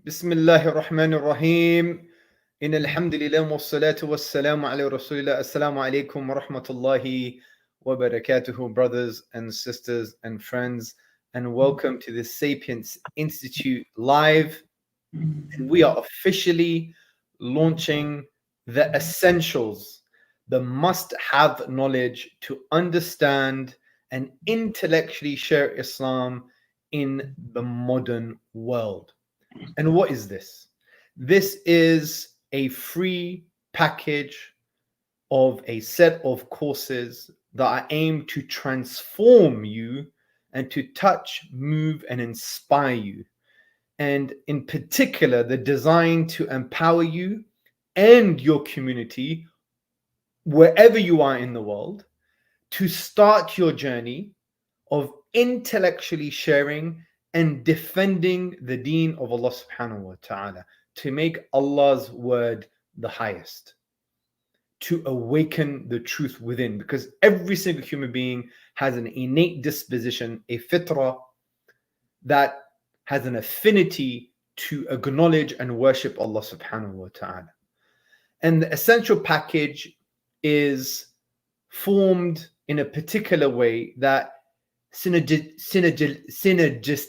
بسم الله الرحمن الرحيم إن الحمد لله والصلاة والسلام على رسول الله السلام عليكم ورحمة الله وبركاته, brothers and sisters and friends, and welcome to the Sapiens Institute live. And we are officially launching the essentials, the must-have knowledge to understand and intellectually share Islam in the modern world. And what is this? This is a free package of a set of courses that are aimed to transform you and to touch, move, and inspire you. And in particular, they're designed to empower you and your community, wherever you are in the world, to start your journey of intellectually sharing and defending the deen of Allah subhanahu wa ta'ala, to make Allah's word the highest, to awaken the truth within, because every single human being has an innate disposition, a fitrah, that has an affinity to acknowledge and worship Allah subhanahu wa ta'ala. And the essential package is formed in a particular way that synergist.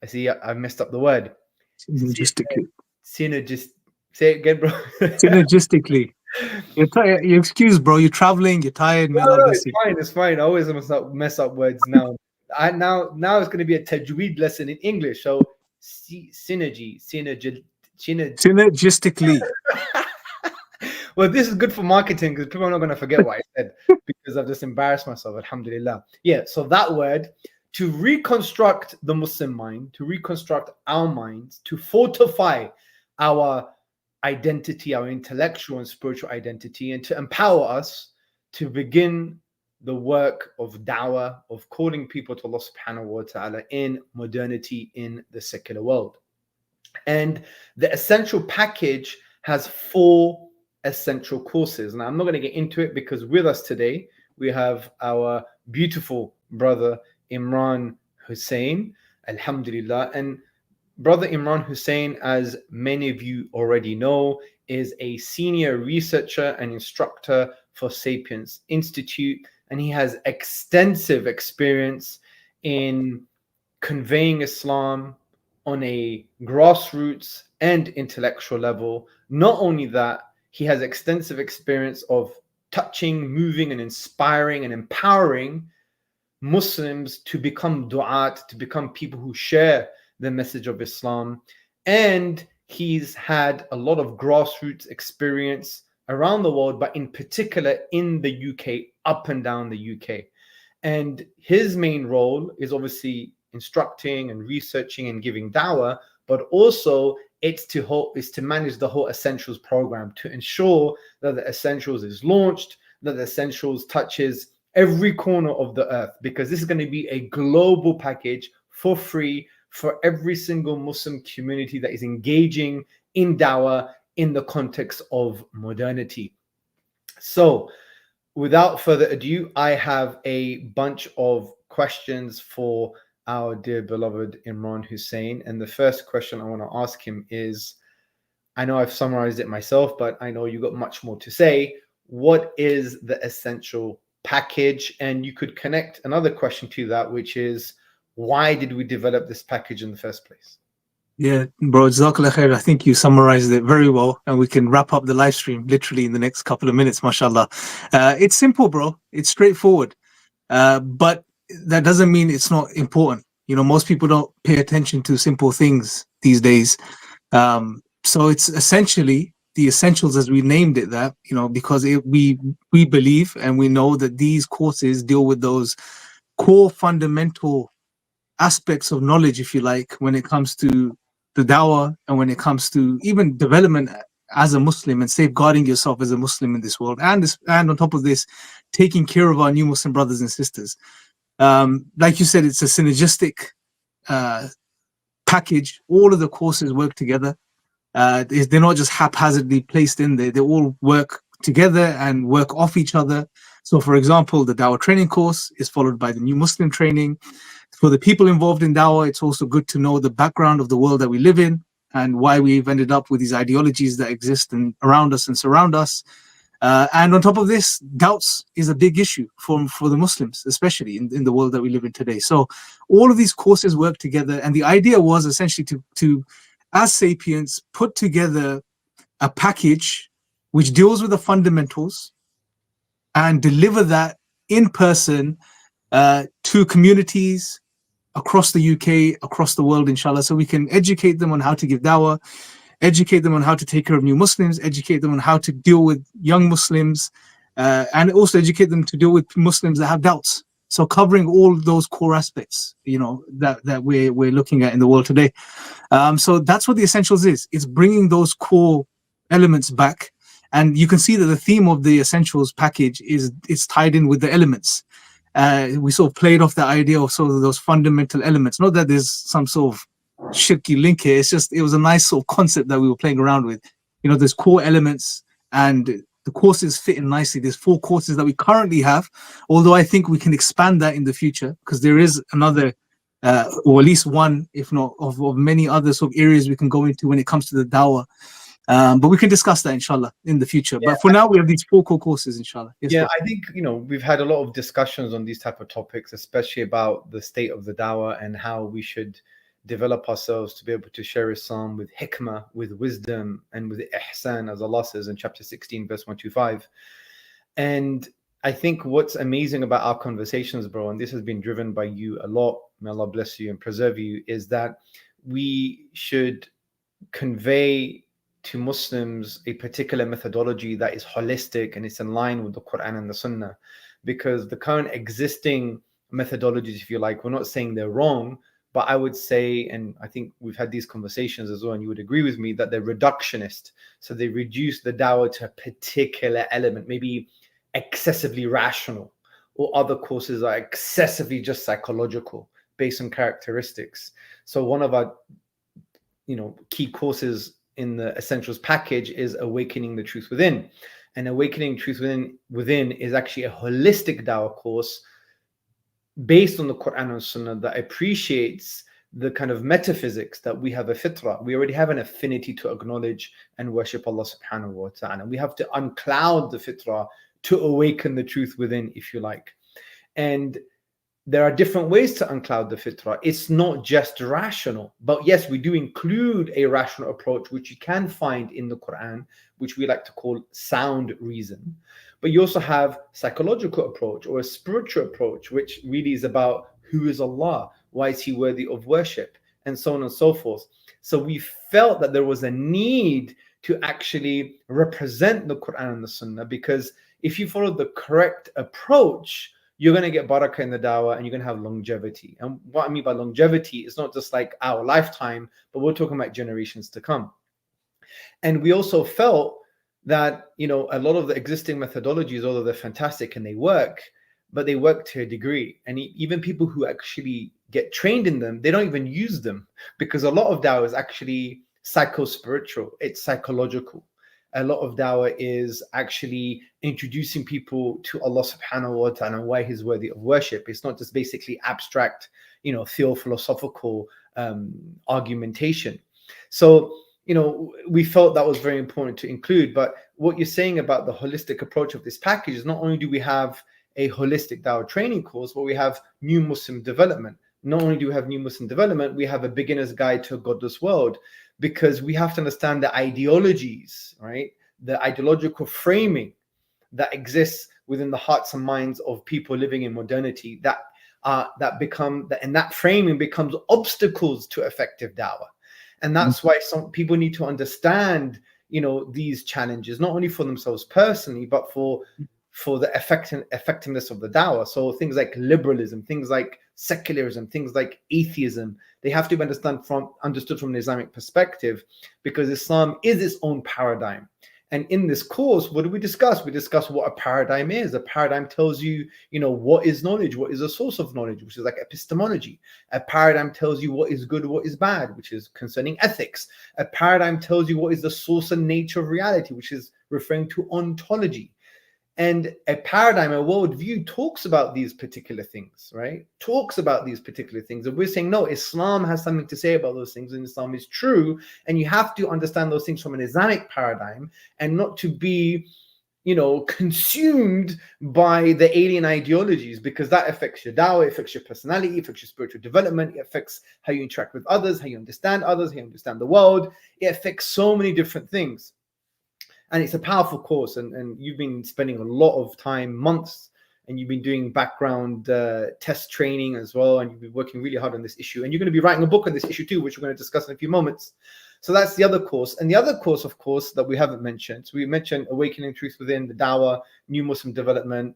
I see I messed up the word. Synergistically. Synergist. Say it again, bro. Synergistically. You're excused, bro. You're traveling. You're tired. May Allah bless you. It's fine. I always mess up words now. Now it's going to be a tajweed lesson in English. So synergistically. Well, this is good for marketing because people are not going to forget what I said because I've just embarrassed myself. Alhamdulillah. Yeah. So that word, to reconstruct the Muslim mind, to reconstruct our minds, to fortify our identity, our intellectual and spiritual identity, and to empower us to begin the work of da'wah, of calling people to Allah subhanahu wa ta'ala in modernity in the secular world. And the essential package has 4 essential courses. Now, I'm not going to get into it because with us today, we have our beautiful brother, Imran Hussein, alhamdulillah. And brother Imran Hussein, as many of you already know, is a senior researcher and instructor for Sapiens Institute, and he has extensive experience in conveying Islam on a grassroots and intellectual level. Not only that, he has extensive experience of touching, moving, and inspiring and empowering Muslims to become du'at, to become people who share the message of Islam. And he's had a lot of grassroots experience around the world, but in particular in the UK, up and down the UK. And his main role is obviously instructing and researching and giving dawah, but also it's to manage the whole Essentials program, to ensure that the Essentials is launched, that the Essentials touches every corner of the earth, because this is going to be a global package for free for every single Muslim community that is engaging in dawah in the context of modernity. So without further ado, I have a bunch of questions for our dear beloved Imran Hussein. And the first question I want to ask him is, I know I've summarized it myself, but I know you got much more to say. What is the essential package? And you could connect another question to that, which is, why did we develop this package in the first place? Yeah, bro, Jazakallah khair. I think you summarized it very well, and we can wrap up the live stream literally in the next couple of minutes, mashallah. It's simple, bro. It's straightforward. But that doesn't mean it's not important. You know, most people don't pay attention to simple things these days. So it's essentially the essentials, as we named it that, you know, because we believe and we know that these courses deal with those core fundamental aspects of knowledge, if you like, when it comes to the dawah and when it comes to even development as a Muslim and safeguarding yourself as a Muslim in this world. And on top of this, taking care of our new Muslim brothers and sisters. Like you said, it's a synergistic package. All of the courses work together. They're not just haphazardly placed in there. They all work together and work off each other. So, for example, the Dawah training course is followed by the new Muslim training. For the people involved in Dawah, it's also good to know the background of the world that we live in. and why we've ended up with these ideologies that exist and around us and surround us. And on top of this, doubts is a big issue for the Muslims, especially in the world that we live in today. So all of these courses work together, and the idea was essentially to as Sapiens, put together a package which deals with the fundamentals and deliver that in person to communities across the UK, across the world, inshallah, so we can educate them on how to give dawah, educate them on how to take care of new Muslims, educate them on how to deal with young Muslims, and also educate them to deal with Muslims that have doubts. So covering all those core aspects, that we're looking at in the world today. So that's what the Essentials is. It's bringing those core elements back. And you can see that the theme of the Essentials package is tied in with the elements. We sort of played off the idea of sort of those fundamental elements. Not that there's some sort of shirky link here. It's just, it was a nice sort of concept that we were playing around with. There's core elements, and the courses fit in nicely. There's 4 courses that we currently have, although I think we can expand that in the future, because there is another, or at least one, if not of many other sort of areas we can go into when it comes to the dawah. But we can discuss that, inshallah, in the future. Yeah. But for now, we have these 4 core courses, inshallah. Yes, yeah, bro. I think, we've had a lot of discussions on these type of topics, especially about the state of the dawah and how we should develop ourselves to be able to share Islam with hikmah, with wisdom, and with ihsan, as Allah says in chapter 16, verse 125. And I think what's amazing about our conversations, bro, and this has been driven by you a lot, may Allah bless you and preserve you, is that we should convey to Muslims a particular methodology that is holistic and it's in line with the Quran and the Sunnah. Because the current existing methodologies, if you like, we're not saying they're wrong, but I would say, and I think we've had these conversations as well, and you would agree with me, that they're reductionist. So they reduce the dawah to a particular element, maybe excessively rational, or other courses are excessively just psychological based on characteristics. So one of our key courses in the Essentials package is Awakening the Truth Within. And Awakening Truth Within is actually a holistic dawah course based on the Quran and Sunnah that appreciates the kind of metaphysics that we have a fitrah. We already have an affinity to acknowledge and worship Allah subhanahu wa ta'ala. We have to uncloud the fitrah to awaken the truth within, if you like. And there are different ways to uncloud the fitrah. It's not just rational, but yes, we do include a rational approach, which you can find in the Quran, which we like to call sound reason. But you also have psychological approach or a spiritual approach, which really is about who is Allah, why is he worthy of worship, and so on and so forth. So we felt that there was a need to actually represent the Quran and the Sunnah, because if you follow the correct approach, you're going to get barakah in the dawah and you're going to have longevity. And what I mean by longevity is not just like our lifetime, but we're talking about generations to come. And we also felt that, a lot of the existing methodologies, although they're fantastic and they work, but they work to a degree. And even people who actually get trained in them, they don't even use them, because a lot of dawah is actually psycho-spiritual. It's psychological. A lot of dawah is actually introducing people to Allah subhanahu wa ta'ala and why he's worthy of worship. It's not just basically abstract, theophilosophical argumentation. So, we felt that was very important to include. But what you're saying about the holistic approach of this package is not only do we have a holistic dawah training course, but we have new Muslim development. Not only do we have new Muslim development, we have a beginner's guide to a godless world, because we have to understand the ideologies, right? The ideological framing that exists within the hearts and minds of people living in modernity, and that framing becomes obstacles to effective dawah. And that's why some people need to understand, these challenges, not only for themselves personally, but for the effectiveness of the dawah. So things like liberalism, things like secularism, things like atheism, they have to be understood from an Islamic perspective, because Islam is its own paradigm. And in this course, what do we discuss? We discuss what a paradigm is. A paradigm tells you, what is knowledge, what is a source of knowledge, which is like epistemology. A paradigm tells you what is good, what is bad, which is concerning ethics. A paradigm tells you what is the source and nature of reality, which is referring to ontology. And a paradigm, a worldview talks about these particular things, right? Talks about these particular things. And we're saying, no, Islam has something to say about those things, and Islam is true. And you have to understand those things from an Islamic paradigm and not to be, consumed by the alien ideologies, because that affects your dawah, it affects your personality, it affects your spiritual development, it affects how you interact with others, how you understand others, how you understand the world. It affects so many different things. And it's a powerful course, and you've been spending a lot of time, months, and you've been doing background test training as well, and you've been working really hard on this issue, and you're going to be writing a book on this issue too, which we're going to discuss in a few moments. So that's the other course. And the other course, of course, that we haven't mentioned, so we mentioned Awakening Truth Within, the Dawah, New Muslim Development,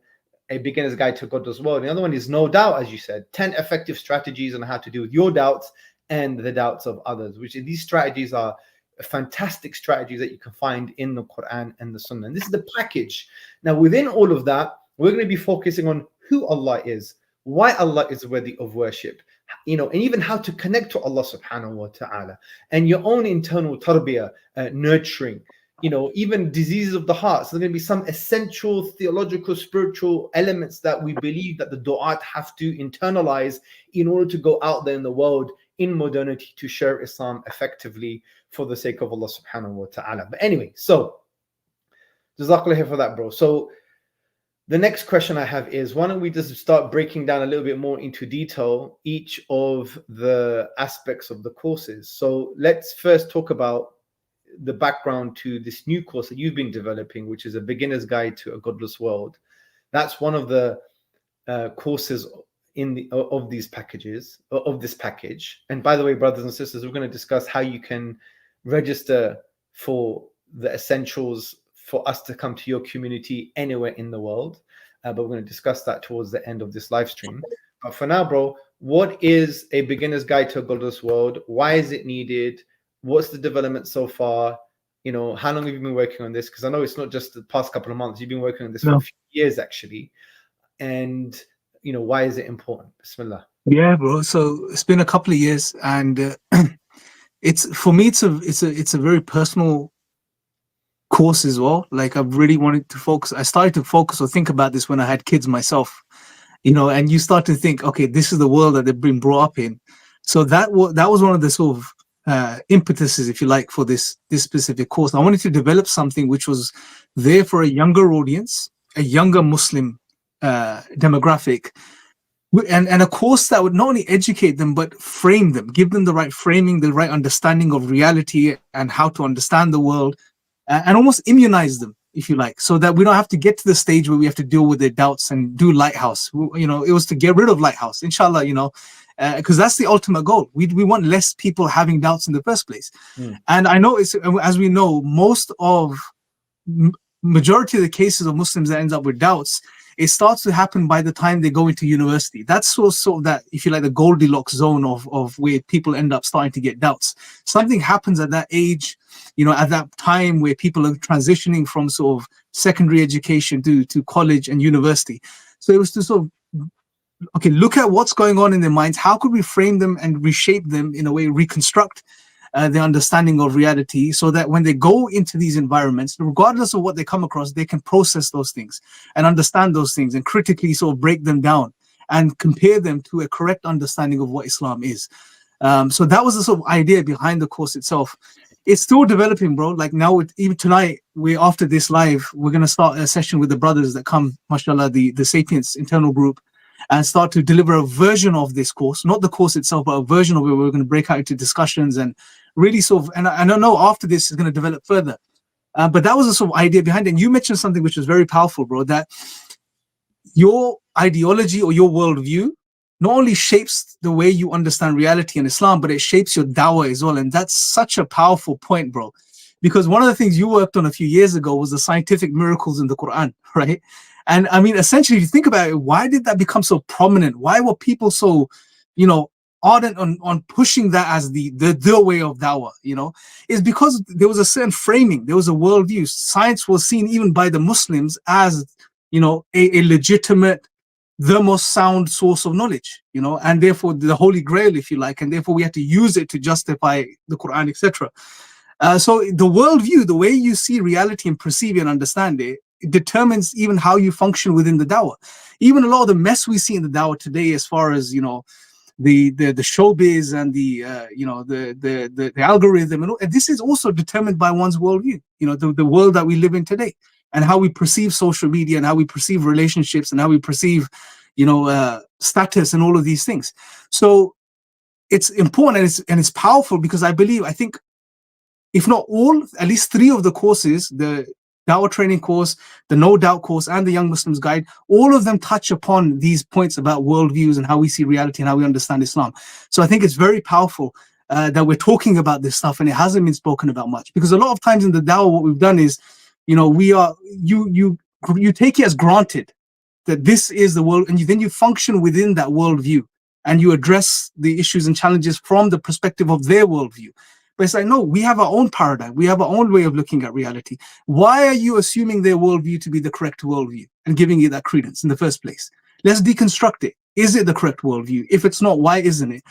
A Beginner's Guide to God's World. The other one is No Doubt, as you said, 10 effective strategies on how to deal with your doubts and the doubts of others, which these strategies are fantastic strategies that you can find in the Quran and the Sunnah. And this is the package. Now, within all of that, we're going to be focusing on who Allah is, why Allah is worthy of worship, and even how to connect to Allah subhanahu wa ta'ala, and your own internal tarbiyah, nurturing, even diseases of the heart. So there's going to be some essential theological, spiritual elements that we believe that the du'at have to internalize in order to go out there in the world in modernity to share Islam effectively for the sake of Allah subhanahu wa ta'ala. But anyway, so Jazakallah khair for that, bro. So the next question I have is, why don't we just start breaking down a little bit more into detail each of the aspects of the courses. So let's first talk about the background to this new course that you've been developing, which is A Beginner's Guide to a Godless World. That's one of the courses of this package. And by the way, brothers and sisters, we're going to discuss how you can register for the essentials for us to come to your community anywhere in the world, but we're going to discuss that towards the end of this live stream. But for now, bro, what is A Beginner's Guide to a Godless World? Why is it needed? What's the development so far? How long have you been working on this? Because I know it's not just the past couple of months. You've been working on this for a few years, actually. And why is it important? Bismillah. Yeah, bro. So it's been a couple of years, and it's for me. It's a very personal course as well. Like, I've really wanted to focus. I started to focus or think about this when I had kids myself. And you start to think, okay, this is the world that they've been brought up in. So that was one of the sort of impetuses, if you like, for this specific course. I wanted to develop something which was there for a younger audience, a younger Muslim demographic, and a course that would not only educate them but frame them, give them the right framing, the right understanding of reality and how to understand the world, and almost immunize them, if you like, so that we don't have to get to the stage where we have to deal with their doubts and do lighthouse. It was to get rid of lighthouse, inshallah, because that's the ultimate goal. We want less people having doubts in the first place. And I know, as we know, majority of the cases of Muslims that ends up with doubts, it starts to happen by the time they go into university. That's sort of that, if you like, the Goldilocks zone of where people end up starting to get doubts. Something happens at that age, at that time where people are transitioning from sort of secondary education to college and university. So it was to sort of, okay, look at what's going on in their minds. How could we frame them and reshape them in a way, reconstruct the understanding of reality, so that when they go into these environments, regardless of what they come across, they can process those things and understand those things and critically sort of break them down and compare them to a correct understanding of what Islam is. So that was the sort of idea behind the course itself. It's still developing, bro. Like now, even tonight, after this live, we're going to start a session with the brothers that come, mashallah, the Sapiens internal group, and start to deliver a version of this course, not the course itself, but a version of it. We're going to break out into discussions and really sort of, and I don't know, after this is going to develop further. But that was the sort of idea behind it. And you mentioned something which was very powerful, bro, that your ideology or your worldview not only shapes the way you understand reality in Islam, but it shapes your dawah as well. And that's such a powerful point, bro, because one of the things you worked on a few years ago was the scientific miracles in the Quran, right? And I mean, essentially, if you think about it, why did that become so prominent? Why were people so, ardent on pushing that as the way of dawah? Is because there was a certain framing, there was a worldview. Science was seen even by the Muslims as, a legitimate, the most sound source of knowledge, and therefore the Holy Grail, if you like, and therefore we had to use it to justify the Quran, etc. So the worldview, the way you see reality and perceive it and understand it, it determines even how you function within the dawah. Even a lot of the mess we see in the dawah today, as far as the showbiz and the algorithm, and this is also determined by one's worldview. The world that we live in today, and how we perceive social media, and how we perceive relationships, and how we perceive status, and all of these things. So it's important, and it's powerful, because I think, if not all, at least 3 of the courses, the Dawah training course, the No Doubt course, and the Young Muslims Guide, all of them touch upon these points about worldviews and how we see reality and how we understand Islam. So I think it's very powerful that we're talking about this stuff, and it hasn't been spoken about much, because a lot of times in the Dawah, what we've done is, you take it as granted that this is the world, and then you function within that worldview, and you address the issues and challenges from the perspective of their worldview. But it's like, no, we have our own paradigm. We have our own way of looking at reality. Why are you assuming their worldview to be the correct worldview and giving it that credence in the first place? Let's deconstruct it. Is it the correct worldview? If it's not, why isn't it?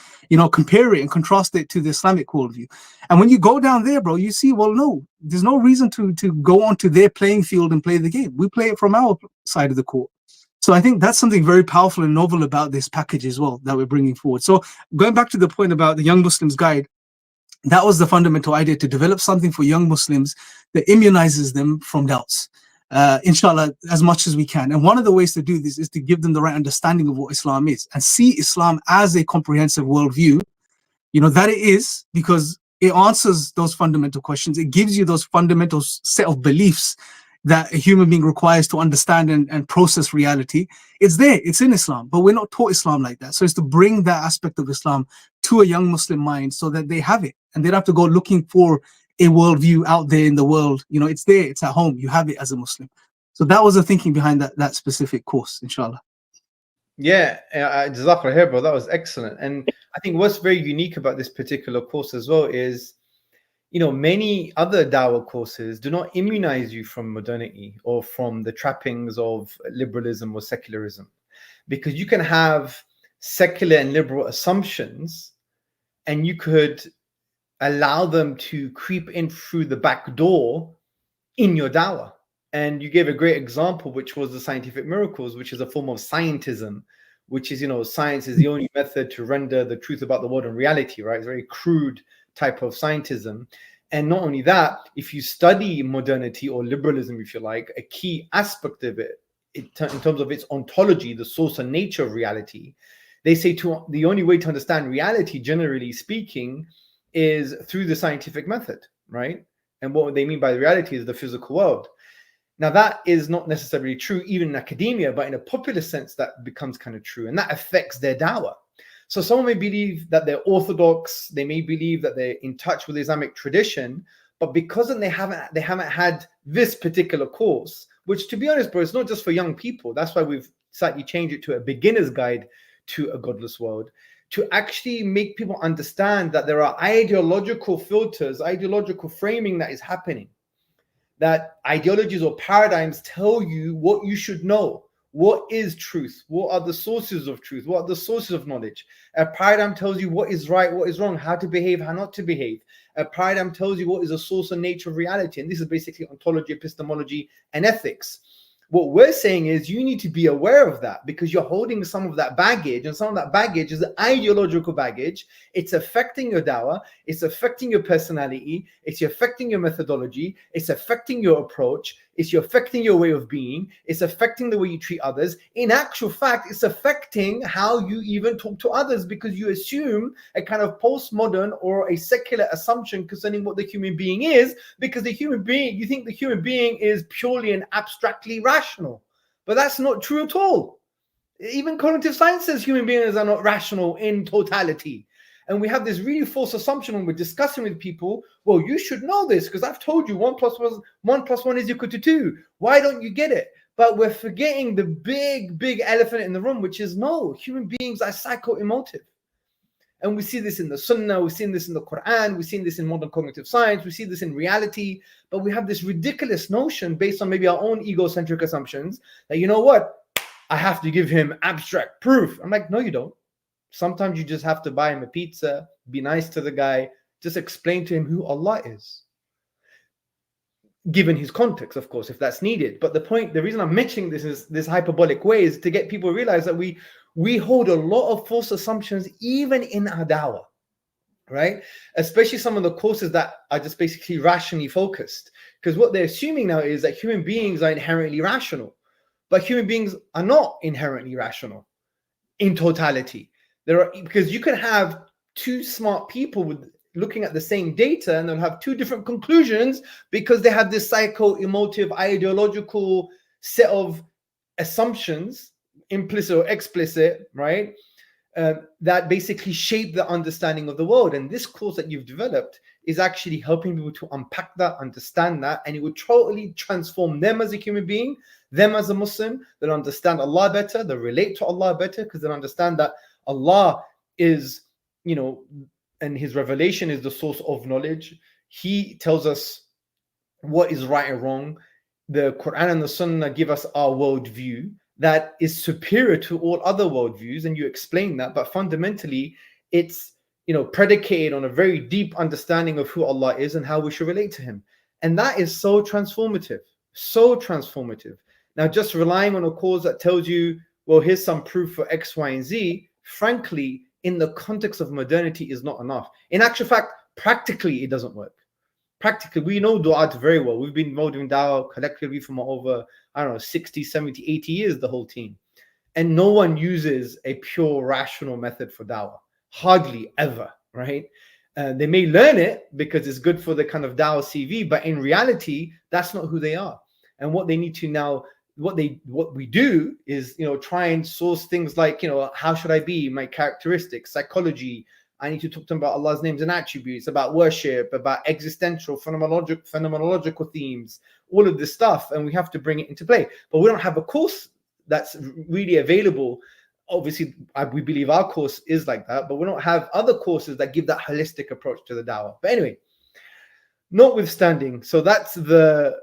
Compare it and contrast it to the Islamic worldview. And when you go down there, bro, you see, well, no, there's no reason to go onto their playing field and play the game. We play it from our side of the court. So I think that's something very powerful and novel about this package as well that we're bringing forward. So going back to the point about the Young Muslims Guide, that was the fundamental idea, to develop something for young Muslims that immunizes them from doubts, inshallah, as much as we can. And one of the ways to do this is to give them the right understanding of what Islam is, and see Islam as a comprehensive worldview, that it is, because it answers those fundamental questions. It gives you those fundamental set of beliefs that a human being requires to understand and process reality. It's there, it's in Islam, but we're not taught Islam like that. So it's to bring that aspect of Islam to a young Muslim mind, so that they have it, and they don't have to go looking for a worldview out there in the world. It's there, it's at home, you have it as a Muslim. So that was the thinking behind that specific course, inshallah. Yeah, Jazakallah khair, bro. That was excellent. And I think what's very unique about this particular course as well is, many other Dawah courses do not immunize you from modernity or from the trappings of liberalism or secularism, because you can have secular and liberal assumptions, and you could allow them to creep in through the back door in your Dawah. And you gave a great example, which was the scientific miracles, which is a form of scientism, which is, science is the only method to render the truth about the world and reality, right? It's a very crude type of scientism. And not only that, if you study modernity or liberalism, if you like, a key aspect of it, in terms of its ontology, the source and nature of reality, they say the only way to understand reality, generally speaking, is through the scientific method, right? And what they mean by reality is the physical world. Now, that is not necessarily true even in academia, but in a popular sense, that becomes kind of true, and that affects their Dawah. So someone may believe that they're orthodox, they may believe that they're in touch with Islamic tradition, but because they haven't had this particular course, which, to be honest, bro, it's not just for young people. That's why we've slightly changed it to a beginner's guide to a godless world, to actually make people understand that there are ideological filters, ideological framing that is happening, that ideologies or paradigms tell you what you should know. What is truth? What are the sources of truth? What are the sources of knowledge? A paradigm tells you what is right, what is wrong, how to behave, how not to behave. A paradigm tells you what is the source and nature of reality. And this is basically ontology, epistemology, and ethics. What we're saying is you need to be aware of that, because you're holding some of that baggage, and some of that baggage is ideological baggage. It's affecting your Dawah, it's affecting your personality, it's affecting your methodology, it's affecting your approach, it's affecting your way of being, it's affecting the way you treat others. In actual fact, it's affecting how you even talk to others, because you assume a kind of postmodern or a secular assumption concerning what the human being is, because the human being, you think the human being is purely and abstractly rational. But that's not true at all. Even cognitive science says human beings are not rational in totality. And we have this really false assumption when we're discussing with people, well, you should know this because I've told you 1 + 1 is equal to 2. Why don't you get it? But we're forgetting the big elephant in the room, which is, no, human beings are psycho-emotive. And we see this in the Sunnah, we've seen this in the Quran, we've seen this in modern cognitive science, we see this in reality, but we have this ridiculous notion based on maybe our own egocentric assumptions that, you know what, I have to give him abstract proof. I'm like, no, you don't. Sometimes you just have to buy him a pizza, be nice to the guy, just explain to him who Allah is. given his context, of course, if that's needed. But the reason I'm mentioning this is this hyperbolic way is to get people to realize that we hold a lot of false assumptions even in our dawah, right? Especially some of the courses that are just basically rationally focused. Because what they're assuming now is that human beings are inherently rational, but human beings are not inherently rational in totality. Because you can have two smart people with looking at the same data and they'll have two different conclusions because they have this psycho-emotive, ideological set of assumptions, implicit or explicit, right? That basically shape the understanding of the world. And this course that you've developed is actually helping people to unpack that, understand that, and it would totally transform them as a human being, them as a Muslim. They'll understand Allah better, they'll relate to Allah better because they'll understand that Allah is, and his revelation is the source of knowledge. He tells us what is right and wrong. The Quran and the Sunnah give us our worldview that is superior to all other worldviews, and you explain that, but fundamentally it's predicated on a very deep understanding of who Allah is and how we should relate to him. And that is so transformative. Now, just relying on a cause that tells you, well, here's some proof for X, Y, and Z, frankly, in the context of modernity is not enough. In actual fact, practically it doesn't work. Practically, we know du'at very well. We've been involved in dawah collectively for over, 60, 70, 80 years, the whole team. And no one uses a pure rational method for dawah. Hardly ever, right? They may learn it because it's good for the kind of dawah CV, but in reality, that's not who they are. And what they need to now, what we do is, try and source things like, how should I be, my characteristics, psychology. I need to talk to them about Allah's names and attributes, about worship, about existential, phenomenological themes, all of this stuff. And we have to bring it into play. But we don't have a course that's really available. Obviously, we believe our course is like that, but we don't have other courses that give that holistic approach to the dawah. But anyway, notwithstanding, so that's the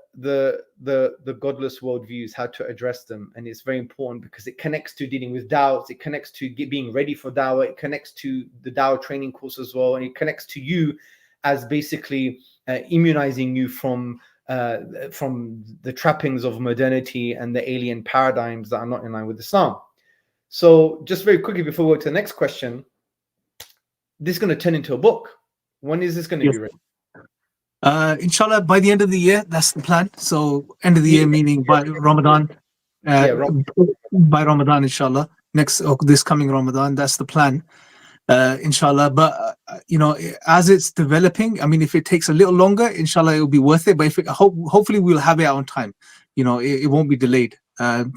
godless worldviews, how to address them. And it's very important because it connects to dealing with doubts, it connects to being ready for dawah, it connects to the dawah training course as well, and it connects to you as basically immunizing you from the trappings of modernity and the alien paradigms that are not in line with Islam. So just very quickly before we go to the next question, this is going to turn into a book. When is this going to be written? Inshallah, by the end of the year, that's the plan. So end of the year, meaning by Ramadan. By Ramadan, inshallah. This coming Ramadan, that's the plan. Inshallah. But as it's developing, if it takes a little longer, inshallah, it will be worth it. But hopefully we'll have it out on time. It won't be delayed.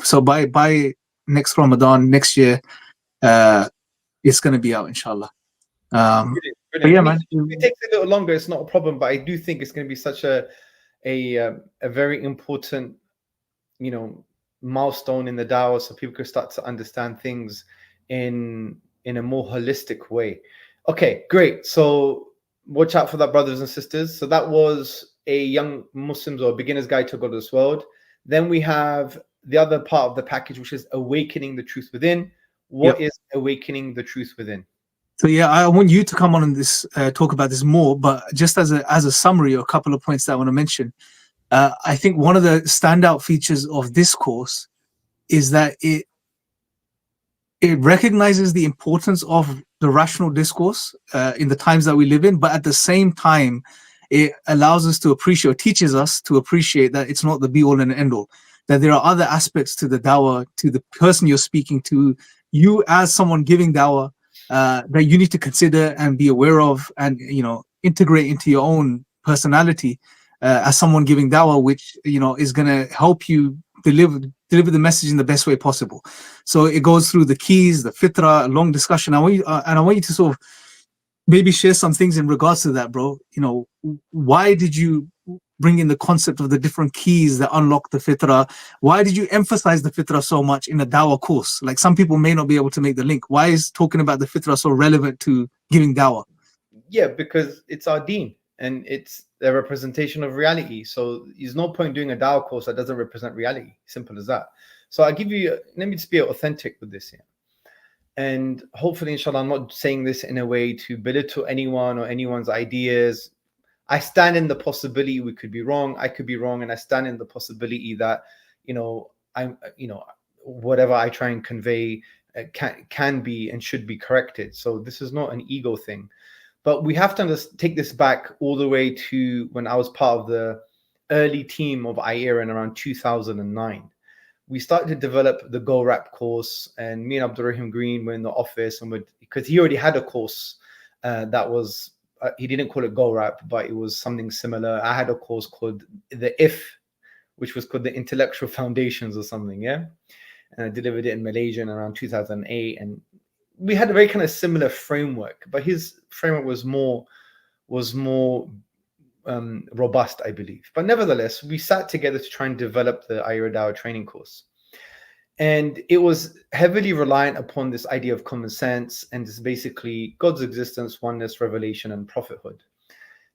So by next Ramadan, next year, it's going to be out, inshallah. Brilliant. But yeah, man. If it takes a little longer, it's not a problem. But I do think it's going to be such a very important, milestone in the dawah, so people can start to understand things in a more holistic way. Okay, great. So watch out for that, brothers and sisters. So that was a young Muslims or beginner's guide to Godless World. Then we have the other part of the package, which is awakening the truth within. What is awakening the truth within? So yeah, I want you to come on and talk about this more, but just as a summary, a couple of points that I want to mention. I think one of the standout features of this course is that it recognizes the importance of the rational discourse in the times that we live in, but at the same time, it allows us to appreciate, or teaches us to appreciate that it's not the be all and end all, that there are other aspects to the dawah, to the person you're speaking to, you as someone giving dawah, that you need to consider and be aware of and integrate into your own personality as someone giving dawah, which is going to help you deliver the message in the best way possible. So it goes through the keys, the fitrah, a long discussion. I want you to sort of maybe share some things in regards to that, bro. Why did you bring in the concept of the different keys that unlock the fitrah? Why did you emphasize the fitrah so much in a dawah course? Like, some people may not be able to make the link. Why is talking about the fitrah so relevant to giving dawah? Yeah, because it's our deen and it's a representation of reality. So there's no point doing a dawah course that doesn't represent reality. Simple as that. So let me just be authentic with this here. And hopefully, inshallah, I'm not saying this in a way to belittle anyone or anyone's ideas. I stand in the possibility we could be wrong. I could be wrong, and I stand in the possibility that, whatever I try and convey can be and should be corrected. So this is not an ego thing, but we have to take this back all the way to when I was part of the early team of IERA in around 2009. We started to develop the Go Rap course, and me and Abdurrahim Green were in the office, and because he already had a course that was, he didn't call it Go Rap, but it was something similar. I had a course called the which was called the Intellectual Foundations or something, yeah? And I delivered it in Malaysia in around 2008. And we had a very kind of similar framework, but his framework was more robust, I believe. But nevertheless, we sat together to try and develop the IERA Dawah training course. And it was heavily reliant upon this idea of common sense, and this basically God's existence, oneness, revelation, and prophethood.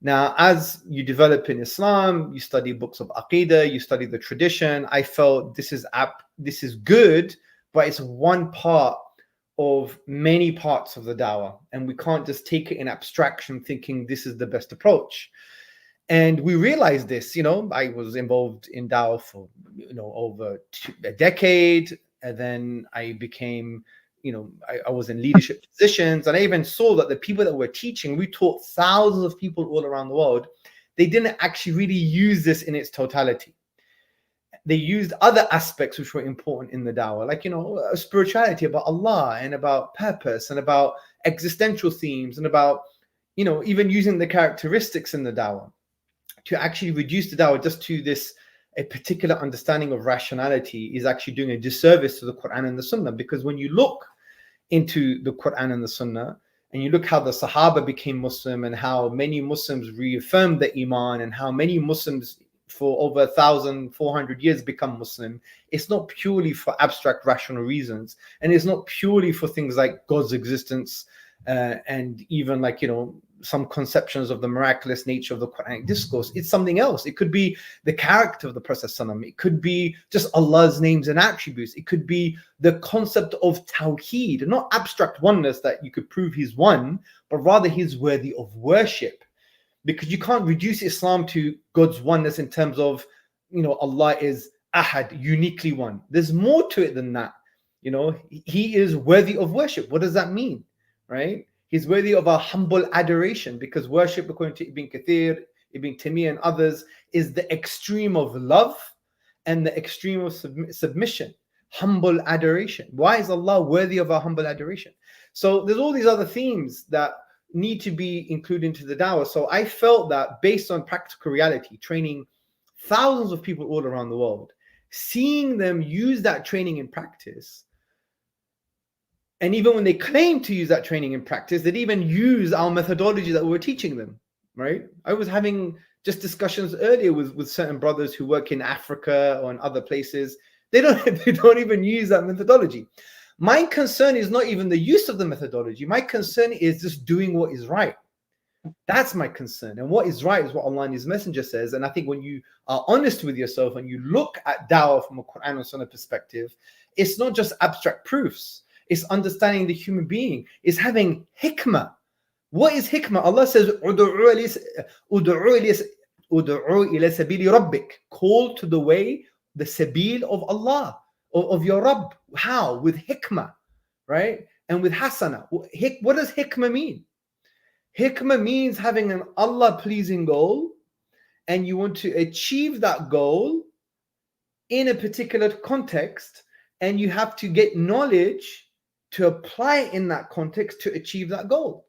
Now, as you develop in Islam, you study books of Aqidah, you study the tradition. I felt this is good, but it's one part of many parts of the dawah, and we can't just take it in abstraction thinking this is the best approach. And we realized this, I was involved in dawah for, over a decade. And then I became, I was in leadership positions. And I even saw that the people that were teaching, we taught thousands of people all around the world. They didn't actually really use this in its totality. They used other aspects which were important in the dawah, like, spirituality, about Allah, and about purpose, and about existential themes, and about, even using the characteristics in the dawah to actually reduce the dawah just to a particular understanding of rationality is actually doing a disservice to the Quran and the Sunnah. Because when you look into the Quran and the Sunnah, and you look how the Sahaba became Muslim, and how many Muslims reaffirmed the Iman, and how many Muslims for over 1,400 years become Muslim, it's not purely for abstract rational reasons, and it's not purely for things like God's existence and even like, some conceptions of the miraculous nature of the Quranic discourse. It's something else. It could be the character of the Prophet ﷺ. It could be just Allah's names and attributes. It could be the concept of Tawheed, not abstract oneness that you could prove He's one, but rather He's worthy of worship. Because you can't reduce Islam to God's oneness in terms of, Allah is Ahad, uniquely one. There's more to it than that. He is worthy of worship. What does that mean? Right? He's worthy of our humble adoration, because worship, according to Ibn Kathir, Ibn Taymiyyah, and others, is the extreme of love and the extreme of submission. Humble adoration. Why is Allah worthy of our humble adoration? So there's all these other themes that need to be included into the dawah. So I felt that based on practical reality, training thousands of people all around the world, seeing them use that training in practice, and even when they claim to use that training in practice, they'd even use our methodology that we were teaching them, right? I was having just discussions earlier with certain brothers who work in Africa or in other places. They don't even use that methodology. My concern is not even the use of the methodology. My concern is just doing what is right. That's my concern. And what is right is what Allah and His Messenger says. And I think when you are honest with yourself and you look at dawah from a Quran and Sunnah perspective, it's not just abstract proofs. It's understanding the human being. It's having hikmah. What is hikmah? Allah says, "Ud'u ila sabili rabbik." Call to the way, the sabil of Allah, of your Rabb. How? With hikmah, right? And with hasana. What does hikmah mean? Hikmah means having an Allah-pleasing goal, and you want to achieve that goal in a particular context, and you have to get knowledge to apply it in that context to achieve that goal.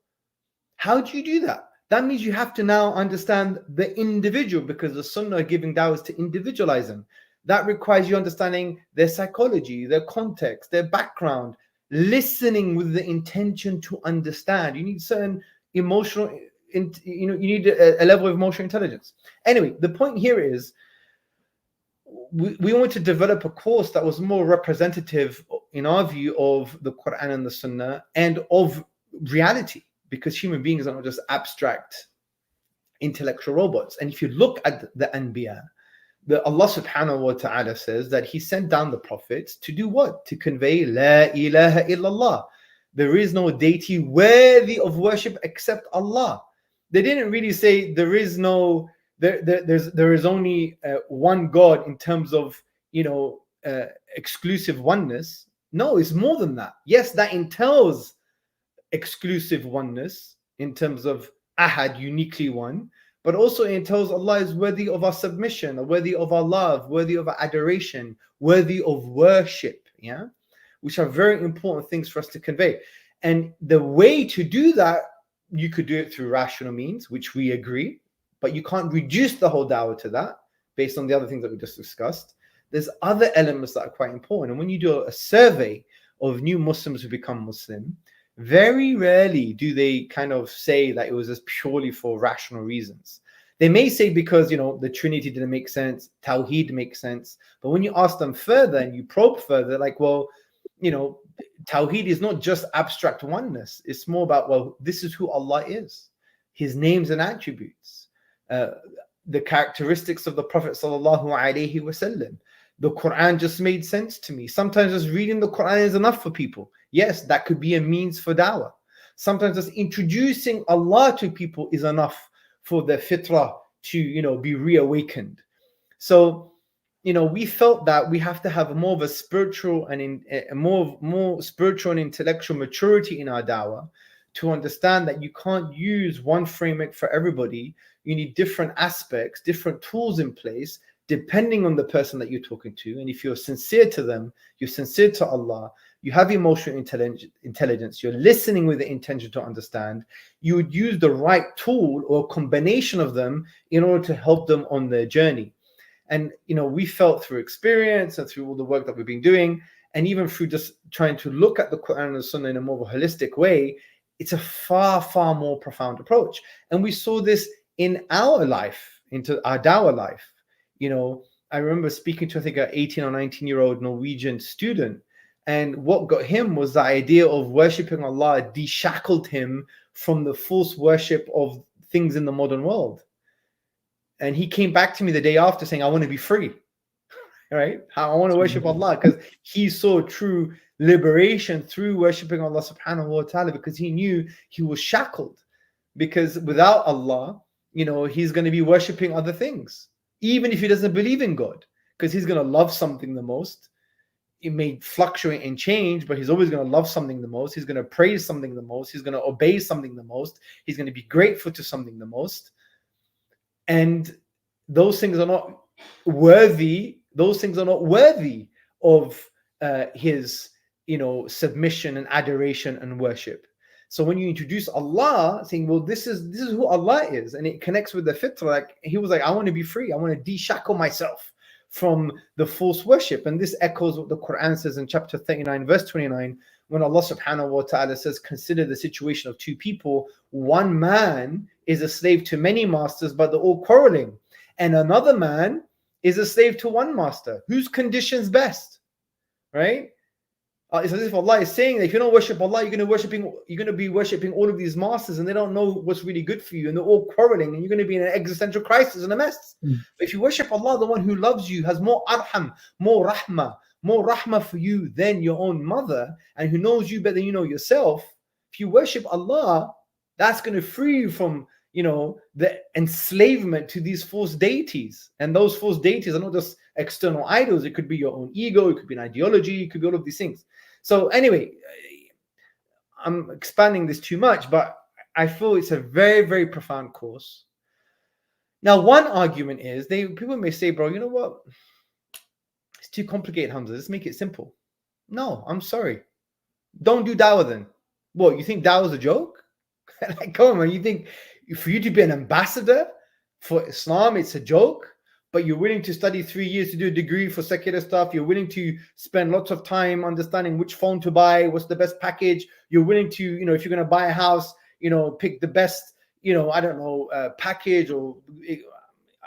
How do you do that? That means you have to now understand the individual, because the Sunnah giving dawah is to individualize them. That requires you understanding their psychology, their context, their background, listening with the intention to understand. You need certain emotional, you need a level of emotional intelligence. Anyway, the point here is we want to develop a course that was more representative, in our view, of the Quran and the Sunnah and of reality, because human beings are not just abstract intellectual robots. And if you look at the Anbiya, Allah subhanahu wa ta'ala says that He sent down the prophets to do what? To convey La ilaha illallah. There is no deity worthy of worship except Allah. They didn't really say there is no there is only one God in terms of exclusive oneness. No, it's more than that. Yes, that entails exclusive oneness in terms of ahad, uniquely one, but also it entails Allah is worthy of our submission, worthy of our love, worthy of our adoration, worthy of worship, yeah, which are very important things for us to convey. And the way to do that, you could do it through rational means, which we agree, but you can't reduce the whole dawah to that based on the other things that we just discussed. There's other elements that are quite important. And when you do a survey of new Muslims who become Muslim, very rarely do they kind of say that it was just purely for rational reasons. They may say because, the Trinity didn't make sense, Tawheed makes sense. But when you ask them further and you probe further, like, well, Tawheed is not just abstract oneness. It's more about, well, this is who Allah is, his names and attributes, the characteristics of the Prophet sallallahu alaihi wasallam. The Quran just made sense to me. Sometimes just reading the Quran is enough for people. Yes, that could be a means for dawah. Sometimes just introducing Allah to people is enough for their fitrah to, be reawakened. So, we felt that we have to have more of a spiritual and more spiritual and intellectual maturity in our dawah to understand that you can't use one framework for everybody. You need different aspects, different tools in place, depending on the person that you're talking to. And if you're sincere to them, you're sincere to Allah, you have emotional intelligence, you're listening with the intention to understand, you would use the right tool or combination of them in order to help them on their journey. And, we felt through experience and through all the work that we've been doing, and even through just trying to look at the Quran and the Sunnah in a more holistic way, it's a far, far more profound approach. And we saw this in our life, into our dawah life. I remember speaking to, I think, an 18 or 19-year-old Norwegian student, and what got him was the idea of worshipping Allah deshackled him from the false worship of things in the modern world. And he came back to me the day after saying, I want to be free, right? I want to worship Allah, because he saw true liberation through worshipping Allah subhanahu wa ta'ala, because he knew he was shackled. Because without Allah, he's going to be worshipping other things, even if he doesn't believe in God, because he's going to love something the most. It may fluctuate and change, but he's always going to love something the most. He's going to praise something the most. He's going to obey something the most. He's going to be grateful to something the most. And those things are not worthy. Those things are not worthy of his, submission and adoration and worship. So when you introduce Allah, saying, well, this is who Allah is, and it connects with the fitrah, like he was like, I want to be free. I want to deshackle myself from the false worship. And this echoes what the Quran says in chapter 39, verse 29, when Allah subhanahu wa ta'ala says, consider the situation of two people. One man is a slave to many masters, but they're all quarreling. And another man is a slave to one master. Whose condition's best? Right? It's as if Allah is saying that if you don't worship Allah, you're going to be worshiping all of these masters, and they don't know what's really good for you, and they're all quarreling, and you're going to be in an existential crisis and a mess. But if you worship Allah, the one who loves you, has more arham, more rahmah for you than your own mother, and who knows you better than you know yourself, if you worship Allah, that's going to free you from the enslavement to these false deities. And those false deities are not just external idols. It could be your own ego, it could be an ideology, it could be all of these things. So anyway, I'm expanding this too much, but I feel it's a very, very profound course. Now, one argument is people may say, bro, you know what? It's too complicated, Hamza. Let's make it simple. No, I'm sorry. Don't do dawah then. What, you think dawah is a joke? Like, come on, man. You think for you to be an ambassador for Islam, it's a joke? But you're willing to study 3 years to do a degree for secular stuff. You're willing to spend lots of time understanding which phone to buy, what's the best package. You're willing to, if you're going to buy a house, pick the best, package, or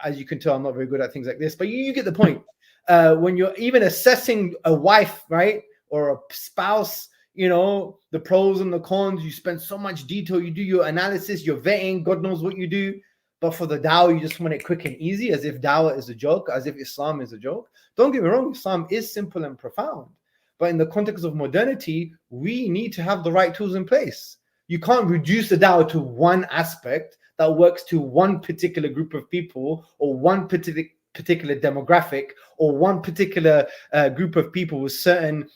as you can tell, I'm not very good at things like this, but you get the point. When you're even assessing a wife, right, or a spouse, the pros and the cons, you spend so much detail, you do your analysis, you're vetting, God knows what you do. But for the dawah, you just want it quick and easy, as if dawah is a joke, as if Islam is a joke. Don't get me wrong, Islam is simple and profound. But in the context of modernity, we need to have the right tools in place. You can't reduce the dawah to one aspect. that works to one particular group of people or one particular demographic or one particular group of people with certain,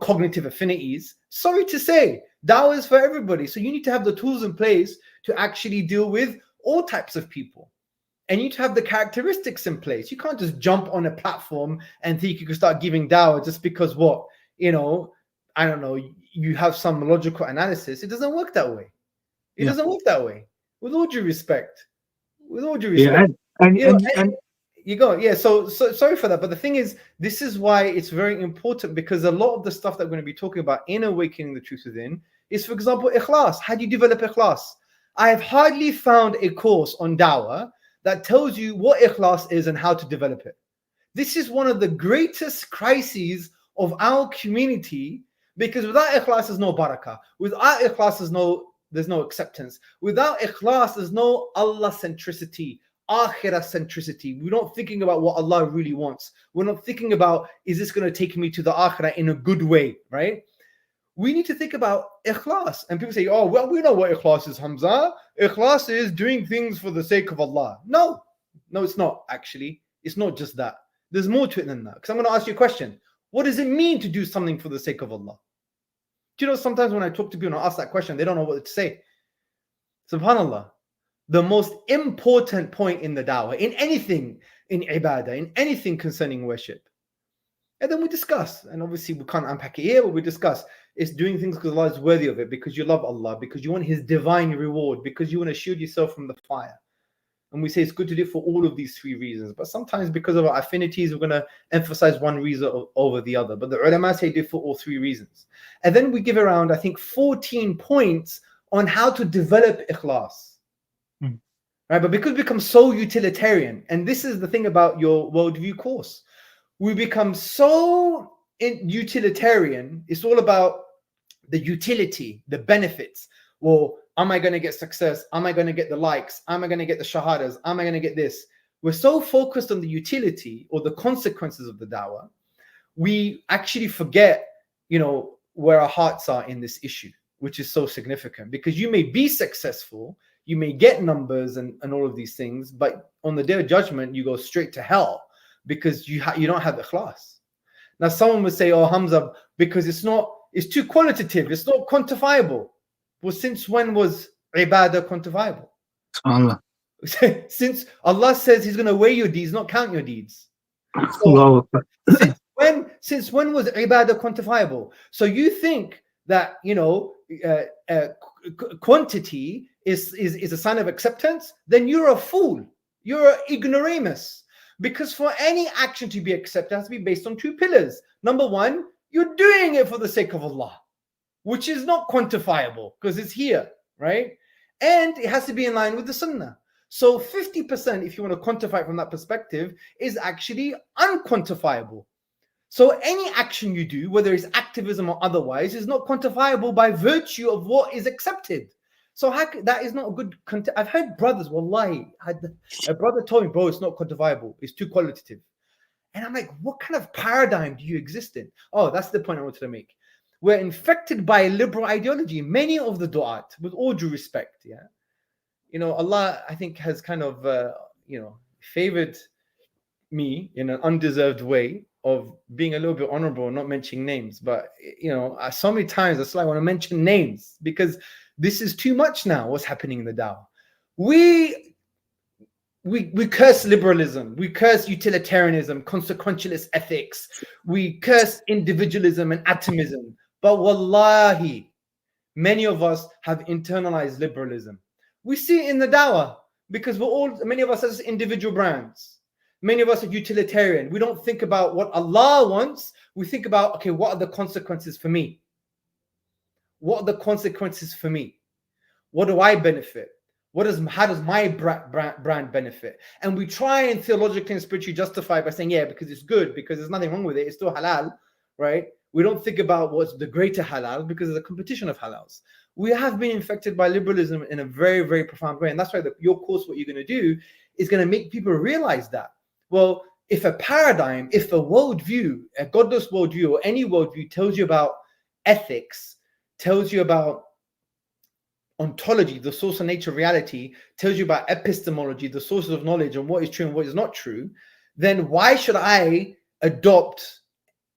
cognitive affinities. Sorry to say, dawah is for everybody. So you need to have the tools in place to actually deal with all types of people. And you need to have the characteristics in place. You can't just jump on a platform and think you can start giving dawah just because I don't know, you have some logical analysis. It doesn't work that way. It doesn't work that way. With all due respect. Yeah, and you go. Yeah, so sorry for that. But the thing is, this is why it's very important, because a lot of the stuff that we're going to be talking about in Awakening the Truth Within is, for example, ikhlas. How do you develop ikhlas? I have hardly found a course on dawah that tells you what ikhlas is and how to develop it. This is one of the greatest crises of our community, because without ikhlas, there's no barakah. Without ikhlas, there's no acceptance. Without ikhlas, there's no Allah centricity, akhirah centricity. We're not thinking about what Allah really wants. We're not thinking about, is this going to take me to the akhirah in a good way, right? We need to think about ikhlas. And people say, oh, well, we know what ikhlas is, Hamza. Ikhlas is doing things for the sake of Allah. No, it's not actually. It's not just that. There's more to it than that. Because I'm going to ask you a question. What does it mean to do something for the sake of Allah? Do you know, sometimes when I talk to people and I ask that question, they don't know what to say. SubhanAllah. The most important point in the dawah, in anything, in ibadah, in anything concerning worship. And then we discuss. And obviously we can't unpack it here, but we discuss. It's doing things because Allah is worthy of it, because you love Allah, because you want His divine reward, because you want to shield yourself from the fire. And we say it's good to do it for all of these three reasons. But sometimes because of our affinities, we're going to emphasize one reason over the other. But the ulama say do it for all three reasons. And then we give around, I think, 14 points on how to develop ikhlas. Right? But because we become so utilitarian, and this is the thing about your worldview course, we become so utilitarian. It's all about the utility, the benefits. Well, am I going to get success? Am I going to get the likes? Am I going to get the shahadas? Am I going to get this? We're so focused on the utility or the consequences of the dawah, we actually forget, where our hearts are in this issue, which is so significant. Because you may be successful, you may get numbers and all of these things, but on the day of judgment, you go straight to hell because you don't have the ikhlas. Now, someone would say, oh, Hamza, because it's too qualitative, it's not quantifiable. Well, since when was ibadah quantifiable? Allah. Since Allah says He's going to weigh your deeds, not count your deeds. So, since when was ibadah quantifiable? So you think that quantity is a sign of acceptance? Then you're a fool. You're an ignoramus. Because for any action to be accepted, it has to be based on two pillars. Number one, you're doing it for the sake of Allah, which is not quantifiable because it's here, right? And it has to be in line with the sunnah. So 50%, if you want to quantify it from that perspective, is actually unquantifiable. So any action you do, whether it's activism or otherwise, is not quantifiable by virtue of what is accepted. So that is not a good. I've heard brothers, wallahi, a brother told me, bro, it's not quantifiable. It's too qualitative. And I'm like, what kind of paradigm do you exist in? Oh, that's the point I wanted to make. We're infected by a liberal ideology. Many of the du'at, with all due respect, Allah, I think, has kind of, favored me in an undeserved way of being a little bit honorable, not mentioning names. But, so many times that's why I want to mention names, because this is too much now, what's happening in the dawah. We curse liberalism, we curse utilitarianism, consequentialist ethics, we curse individualism and atomism. But wallahi, many of us have internalized liberalism. We see it in the dawah because many of us are individual brands. Many of us are utilitarian. We don't think about what Allah wants. We think about, okay, what are the consequences for me? What are the consequences for me? What do I benefit? How does my brand benefit? And we try and theologically and spiritually justify by saying, yeah, because it's good, because there's nothing wrong with it. It's still halal, right? We don't think about what's the greater halal because there's a competition of halals. We have been infected by liberalism in a very, very profound way. And that's why your course, what you're going to do is going to make people realize that. Well, if a paradigm, if a worldview, a godless worldview or any worldview tells you about ethics, tells you about ontology, the source and nature of reality, tells you about epistemology, the sources of knowledge and what is true and what is not true, then why should I adopt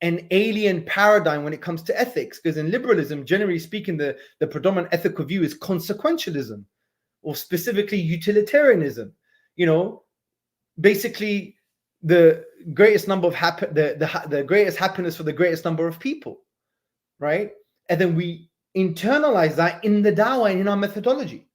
an alien paradigm when it comes to ethics? Because in liberalism, generally speaking, the predominant ethical view is consequentialism, or specifically utilitarianism. You know, basically the greatest number of the greatest happiness for the greatest number of people, right? And then we internalize that in the dawah and in our methodology.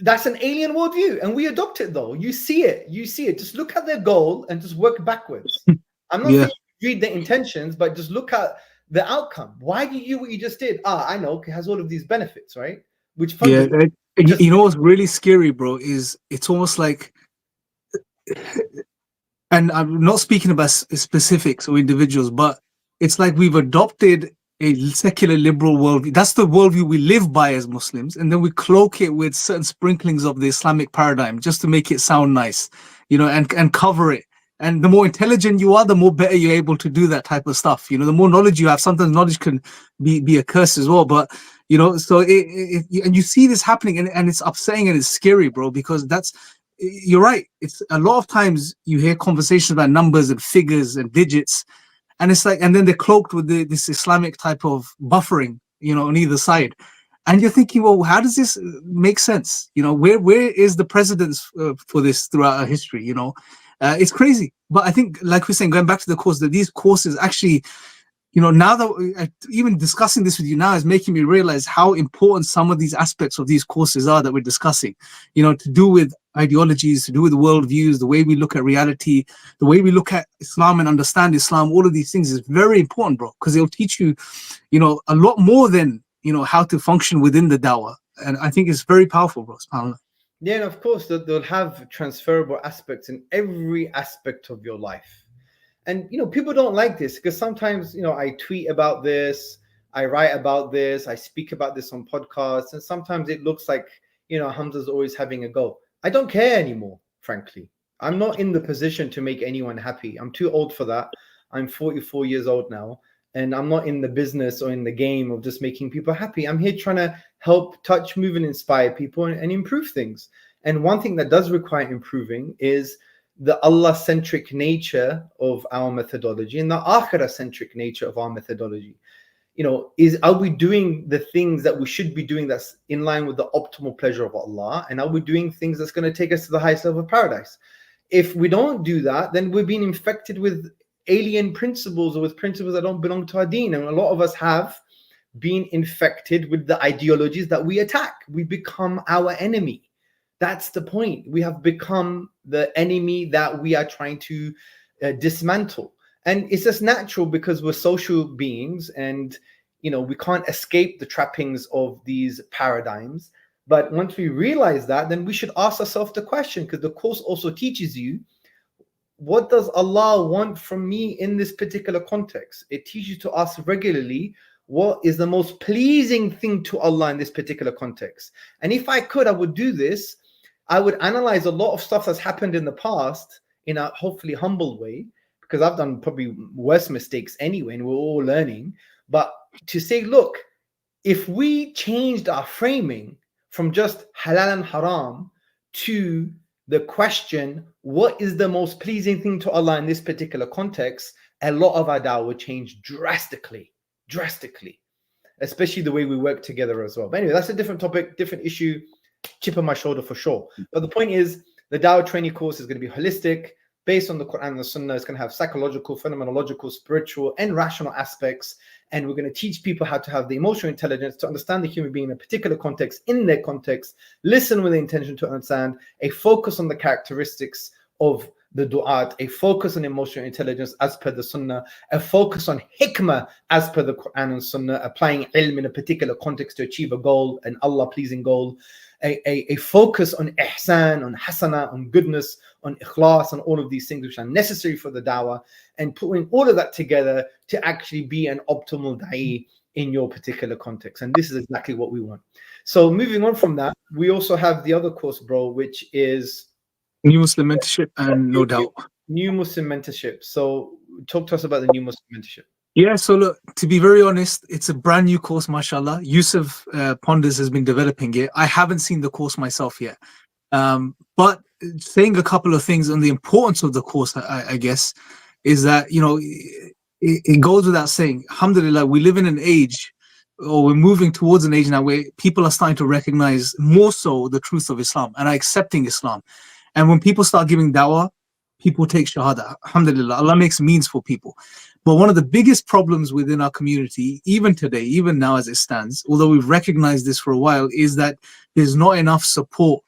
That's an alien worldview, and we adopt it though. You see it. Just look at their goal and just work backwards. I'm not saying read the intentions, but just look at the outcome. Why do you do what you just did? I know, it has all of these benefits, right? Which you know what's really scary, bro, is it's almost like, and I'm not speaking about specifics or individuals, but it's like we've adopted a secular liberal worldview. That's the worldview we live by as Muslims, and then we cloak it with certain sprinklings of the Islamic paradigm just to make it sound nice, you know, and cover it. And the more intelligent you are, the more better you're able to do that type of stuff. You know, the more knowledge you have, sometimes knowledge can be a curse as well. But, you know, so and you see this happening, and it's upsetting and it's scary, bro, because you're right. It's a lot of times you hear conversations about numbers and figures and digits, and it's like, and then they're cloaked with this Islamic type of buffering, you know, on either side. And you're thinking, well, how does this make sense? You know, where is the precedence for this throughout our history? You know, it's crazy. But I think, like we're saying, going back to the course, that these courses actually, you know, now that even discussing this with you now is making me realize how important some of these aspects of these courses are that we're discussing, you know, to do with ideologies, to do with worldviews, the way we look at reality, the way we look at Islam and understand Islam. All of these things is very important, bro, because it'll teach you, you know, a lot more than, you know, how to function within the dawah. And I think it's very powerful, bro. SubhanAllah. Yeah, and of course, they'll have transferable aspects in every aspect of your life. And, you know, people don't like this because sometimes, you know, I tweet about this, I write about this, I speak about this on podcasts, and sometimes it looks like, you know, Hamza's always having a go. I don't care anymore, frankly. I'm not in the position to make anyone happy. I'm too old for that. I'm 44 years old now, and I'm not in the business or in the game of just making people happy. I'm here trying to help touch, move, and inspire people and improve things. And one thing that does require improving is the Allah-centric nature of our methodology and the Akhirah-centric nature of our methodology. You know, are we doing the things that we should be doing that's in line with the optimal pleasure of Allah? And are we doing things that's going to take us to the highest level of paradise? If we don't do that, then we're being infected with alien principles or with principles that don't belong to our deen. And a lot of us have been infected with the ideologies that we attack. We become our enemy. That's the point. We have become the enemy that we are trying to dismantle. And it's just natural because we're social beings and, you know, we can't escape the trappings of these paradigms. But once we realize that, then we should ask ourselves the question, because the course also teaches you, what does Allah want from me in this particular context? It teaches you to ask regularly, what is the most pleasing thing to Allah in this particular context? And if I could, I would do this. I would analyze a lot of stuff that's happened in the past in a hopefully humble way, because I've done probably worse mistakes anyway, and we're all learning. But to say, look, if we changed our framing from just halal and haram to the question, what is the most pleasing thing to Allah in this particular context, a lot of our da'wah would change drastically, especially the way we work together as well. But anyway, that's a different topic, different issue, chip on my shoulder for sure. But the point is, the da'wah training course is going to be holistic, based on the Quran and the Sunnah. It's going to have psychological, phenomenological, spiritual, and rational aspects. And we're going to teach people how to have the emotional intelligence to understand the human being in a particular context, in their context, listen with the intention to understand, a focus on the characteristics of the du'at, a focus on emotional intelligence as per the Sunnah, a focus on hikmah as per the Quran and Sunnah, applying ilm in a particular context to achieve a goal, an Allah-pleasing goal, a focus on ihsan, on hasana, on goodness, on ikhlas, and all of these things which are necessary for the da'wah, and putting all of that together to actually be an optimal da'i in your particular context. And this is exactly what we want. So moving on from that, we also have the other course, bro, which is New Muslim mentorship and no doubt. New Muslim mentorship. So talk to us about the new Muslim mentorship. Yeah, so look, to be very honest, it's a brand new course, mashallah. Yusuf Ponders has been developing it. I haven't seen the course myself yet. But saying a couple of things on the importance of the course, I guess, is that, it goes without saying, alhamdulillah, we live in an age, or we're moving towards an age now where people are starting to recognize more so the truth of Islam and are accepting Islam. And when people start giving dawah, people take shahada. Alhamdulillah, Allah makes means for people. But one of the biggest problems within our community, even today, even now as it stands, although we've recognized this for a while, is that there's not enough support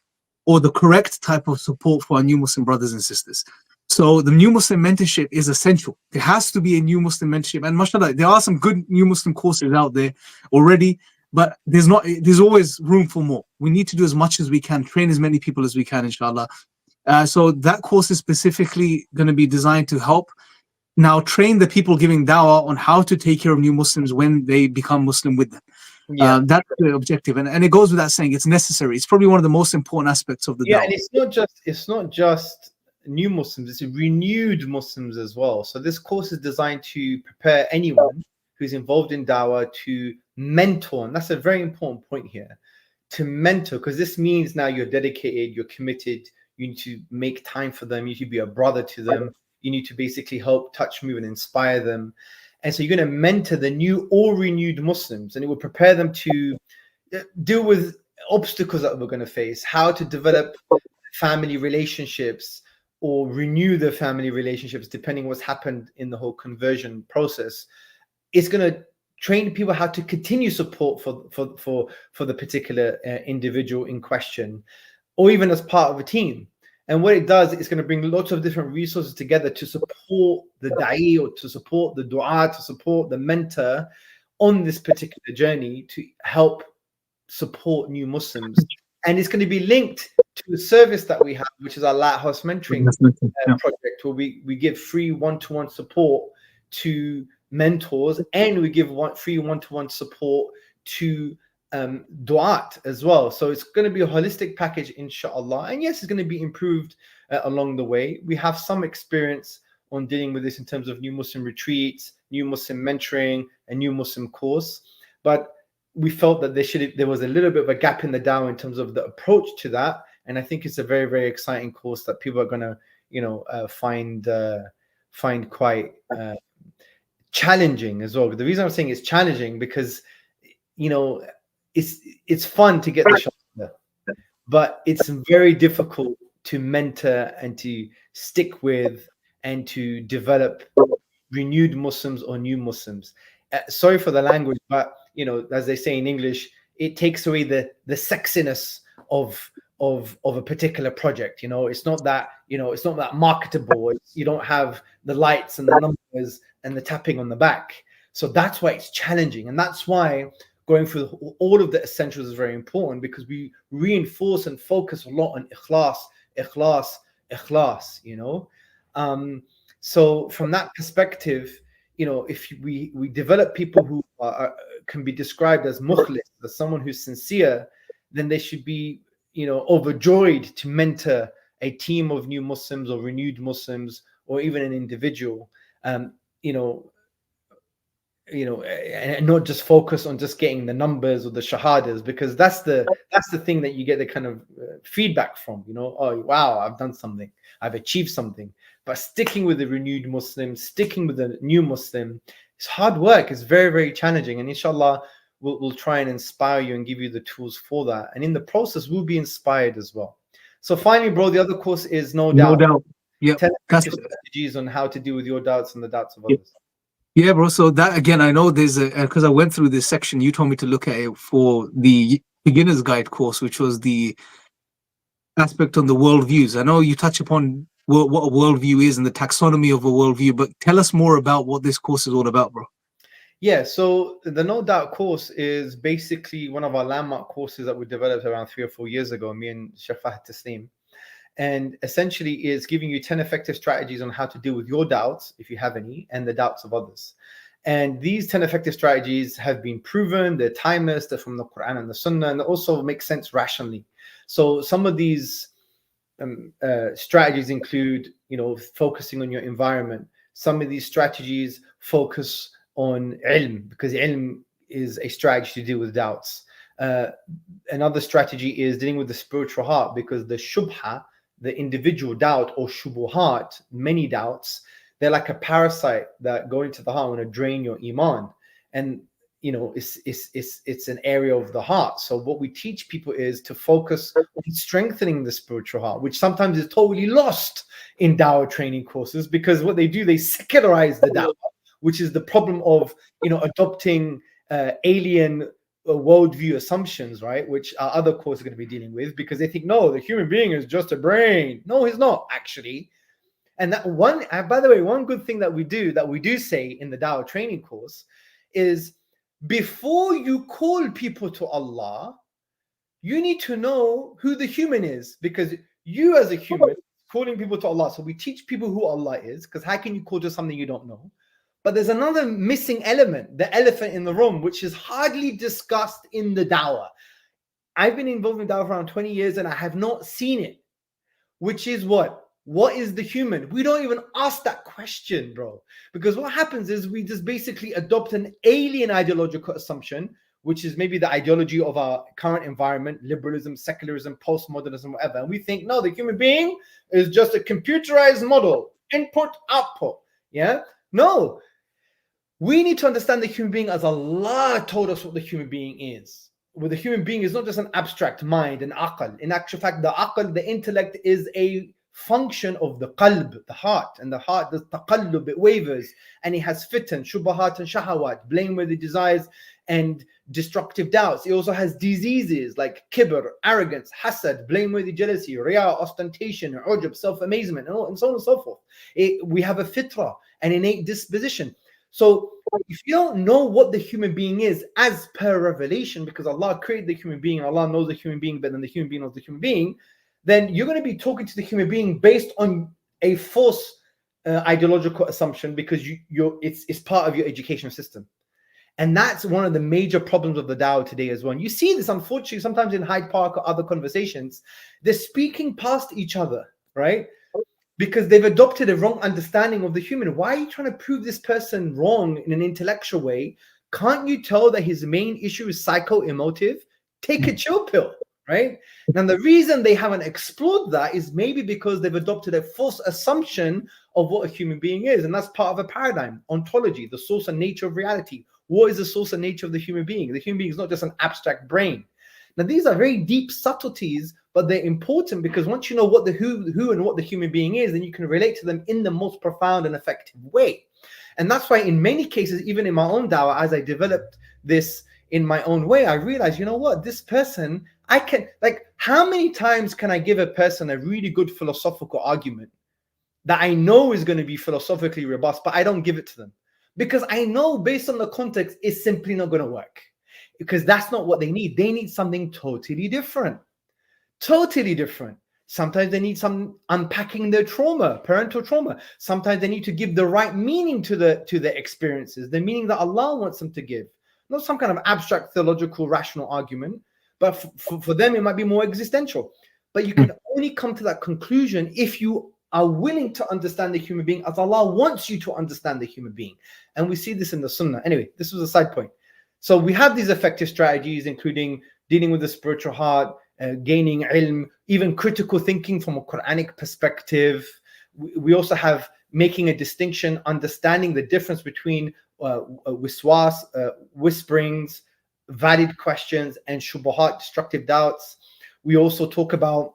or the correct type of support for our new Muslim brothers and sisters. So the new Muslim mentorship is essential. There has to be a new Muslim mentorship. And mashallah, there are some good new Muslim courses out there already, but there's always room for more. We need to do as much as we can, train as many people as we can, inshallah. So that course is specifically going to be designed to help now train the people giving dawah on how to take care of new Muslims when they become Muslim with them. Yeah. That's the objective, and it goes without saying, it's necessary. It's probably one of the most important aspects of the Yeah, dawah. and it's not just new Muslims, it's renewed Muslims as well. So this course is designed to prepare anyone who's involved in dawah to mentor, and that's a very important point here, to mentor, because this means now you're dedicated, you're committed, you need to make time for them, you need to be a brother to them, you need to basically help touch, move, and inspire them. And so you're going to mentor the new or renewed Muslims, and it will prepare them to deal with obstacles that we're going to face, how to develop family relationships or renew their family relationships, depending what's happened in the whole conversion process. It's going to train people how to continue support for the particular individual in question, or even as part of a team. And what it does, it's going to bring lots of different resources together to support the da'i, or to support the dua, to support the mentor on this particular journey to help support new Muslims. And it's going to be linked to a service that we have, which is our Lighthouse Mentoring project, where we give free one-to-one support to mentors, and we give free one-to-one support to du'at as well. So it's going to be a holistic package, inshallah. And yes, it's going to be improved along the way. We have some experience on dealing with this in terms of new Muslim retreats, new Muslim mentoring, and new Muslim course. But we felt that there was a little bit of a gap in the dawah in terms of the approach to that. And I think it's a very, very exciting course that people are going to, find quite challenging as well. The reason I'm saying it's challenging because, it's fun to get the shahada, but it's very difficult to mentor and to stick with and to develop renewed Muslims or new Muslims. Sorry for the language, but as they say in English, it takes away the sexiness of a particular project. It's not that marketable. You don't have the lights and the numbers and the tapping on the back. So that's why it's challenging, and that's why going through all of the essentials is very important, because we reinforce and focus a lot on ikhlas. So from that perspective, if we develop people who can be described as mukhlis, as someone who's sincere, then they should be overjoyed to mentor a team of new Muslims or renewed Muslims, or even an individual, and not just focus on just getting the numbers or the shahadas, because that's the thing that you get the kind of feedback from. Oh wow, I've done something, I've achieved something. But sticking with the renewed Muslim, sticking with the new Muslim, it's hard work. It's very, very challenging, and inshallah we'll try and inspire you and give you the tools for that, and in the process we'll be inspired as well. So finally, bro, the other course is no doubt. Yeah, 10 strategies on how to deal with your doubts and the doubts of others. Yeah, bro. So that, again, I know there's because I went through this section, you told me to look at it for the beginner's guide course, which was the aspect on the worldviews. I know you touch upon what a worldview is and the taxonomy of a worldview, but tell us more about what this course is all about, bro. Yeah, so the No Doubt course is basically one of our landmark courses that we developed around 3 or 4 years ago, me and Shafat Taslim. And essentially is giving you 10 effective strategies on how to deal with your doubts, if you have any, and the doubts of others. And these 10 effective strategies have been proven. They're timeless, they're from the Quran and the Sunnah, and they also make sense rationally. So some of these strategies include, focusing on your environment. Some of these strategies focus on ilm, because ilm is a strategy to deal with doubts. Another strategy is dealing with the spiritual heart, because the shubha, the individual doubt, or shubuhat, many doubts, they're like a parasite that go into the heart and drain your iman. And it's an area of the heart. So what we teach people is to focus on strengthening the spiritual heart, which sometimes is totally lost in dawah training courses, because what they do, they secularize the dawah, which is the problem of adopting alien worldview assumptions, right? Which our other course are going to be dealing with, because they think, no, the human being is just a brain. No, he's not actually. And that one, by the way, one good thing that we do say in the dawah training course is, before you call people to Allah, you need to know who the human is, because you as a human calling people to Allah. So we teach people who Allah is, because how can you call to something you don't know? But there's another missing element, the elephant in the room, which is hardly discussed in the dawah. I've been involved in dawah for around 20 years and I have not seen it, which is what? What is the human? We don't even ask that question, bro. Because what happens is we just basically adopt an alien ideological assumption, which is maybe the ideology of our current environment, liberalism, secularism, postmodernism, whatever. And we think, no, the human being is just a computerized model, input, output. Yeah? No. We need to understand the human being as Allah told us what the human being is. Well, the human being is not just an abstract mind, an aql. In actual fact, the aql, the intellect, is a function of the qalb, the heart. And the heart, the taqallub, it wavers. And it has fitan, shubahat, and shahawat, blameworthy desires and destructive doubts. It also has diseases like kibr, arrogance, hasad, blameworthy jealousy, riya, ostentation, ujub, self-amazement, and so on and so forth. We have a fitra, an innate disposition. So if you don't know what the human being is as per revelation, because Allah created the human being, Allah knows the human being better than the human being knows the human being, then you're going to be talking to the human being based on a false ideological assumption, because it's part of your education system. And that's one of the major problems of the dawah today as well. And you see this, unfortunately, sometimes in Hyde Park or other conversations, they're speaking past each other, right? Because they've adopted a wrong understanding of the human. Why are you trying to prove this person wrong in an intellectual way? Can't you tell that his main issue is psycho-emotive? Take a chill pill, right? Now, the reason they haven't explored that is maybe because they've adopted a false assumption of what a human being is. And that's part of a paradigm, ontology, the source and nature of reality. What is the source and nature of the human being? The human being is not just an abstract brain. Now, these are very deep subtleties, but they're important, because once you know what the who and what the human being is, then you can relate to them in the most profound and effective way. And that's why in many cases, even in my own dawah, as I developed this in my own way, I realized, you know what, this person, I can, like, how many times can I give a person a really good philosophical argument that I know is going to be philosophically robust, but I don't give it to them? Because I know based on the context, it's simply not going to work. Because that's not what they need. They need something totally different. Totally different. Sometimes they need some unpacking their trauma, parental trauma. Sometimes they need to give the right meaning to the experiences, the meaning that Allah wants them to give. Not some kind of abstract theological rational argument, but for them it might be more existential. But you can only come to that conclusion if you are willing to understand the human being as Allah wants you to understand the human being. And we see this in the Sunnah. Anyway, this was a side point. So we have these effective strategies, including dealing with the spiritual heart, gaining ilm, even critical thinking from a Quranic perspective. We also have making a distinction, understanding the difference between wiswas, whisperings, valid questions, and shubuhat, destructive doubts. We also talk about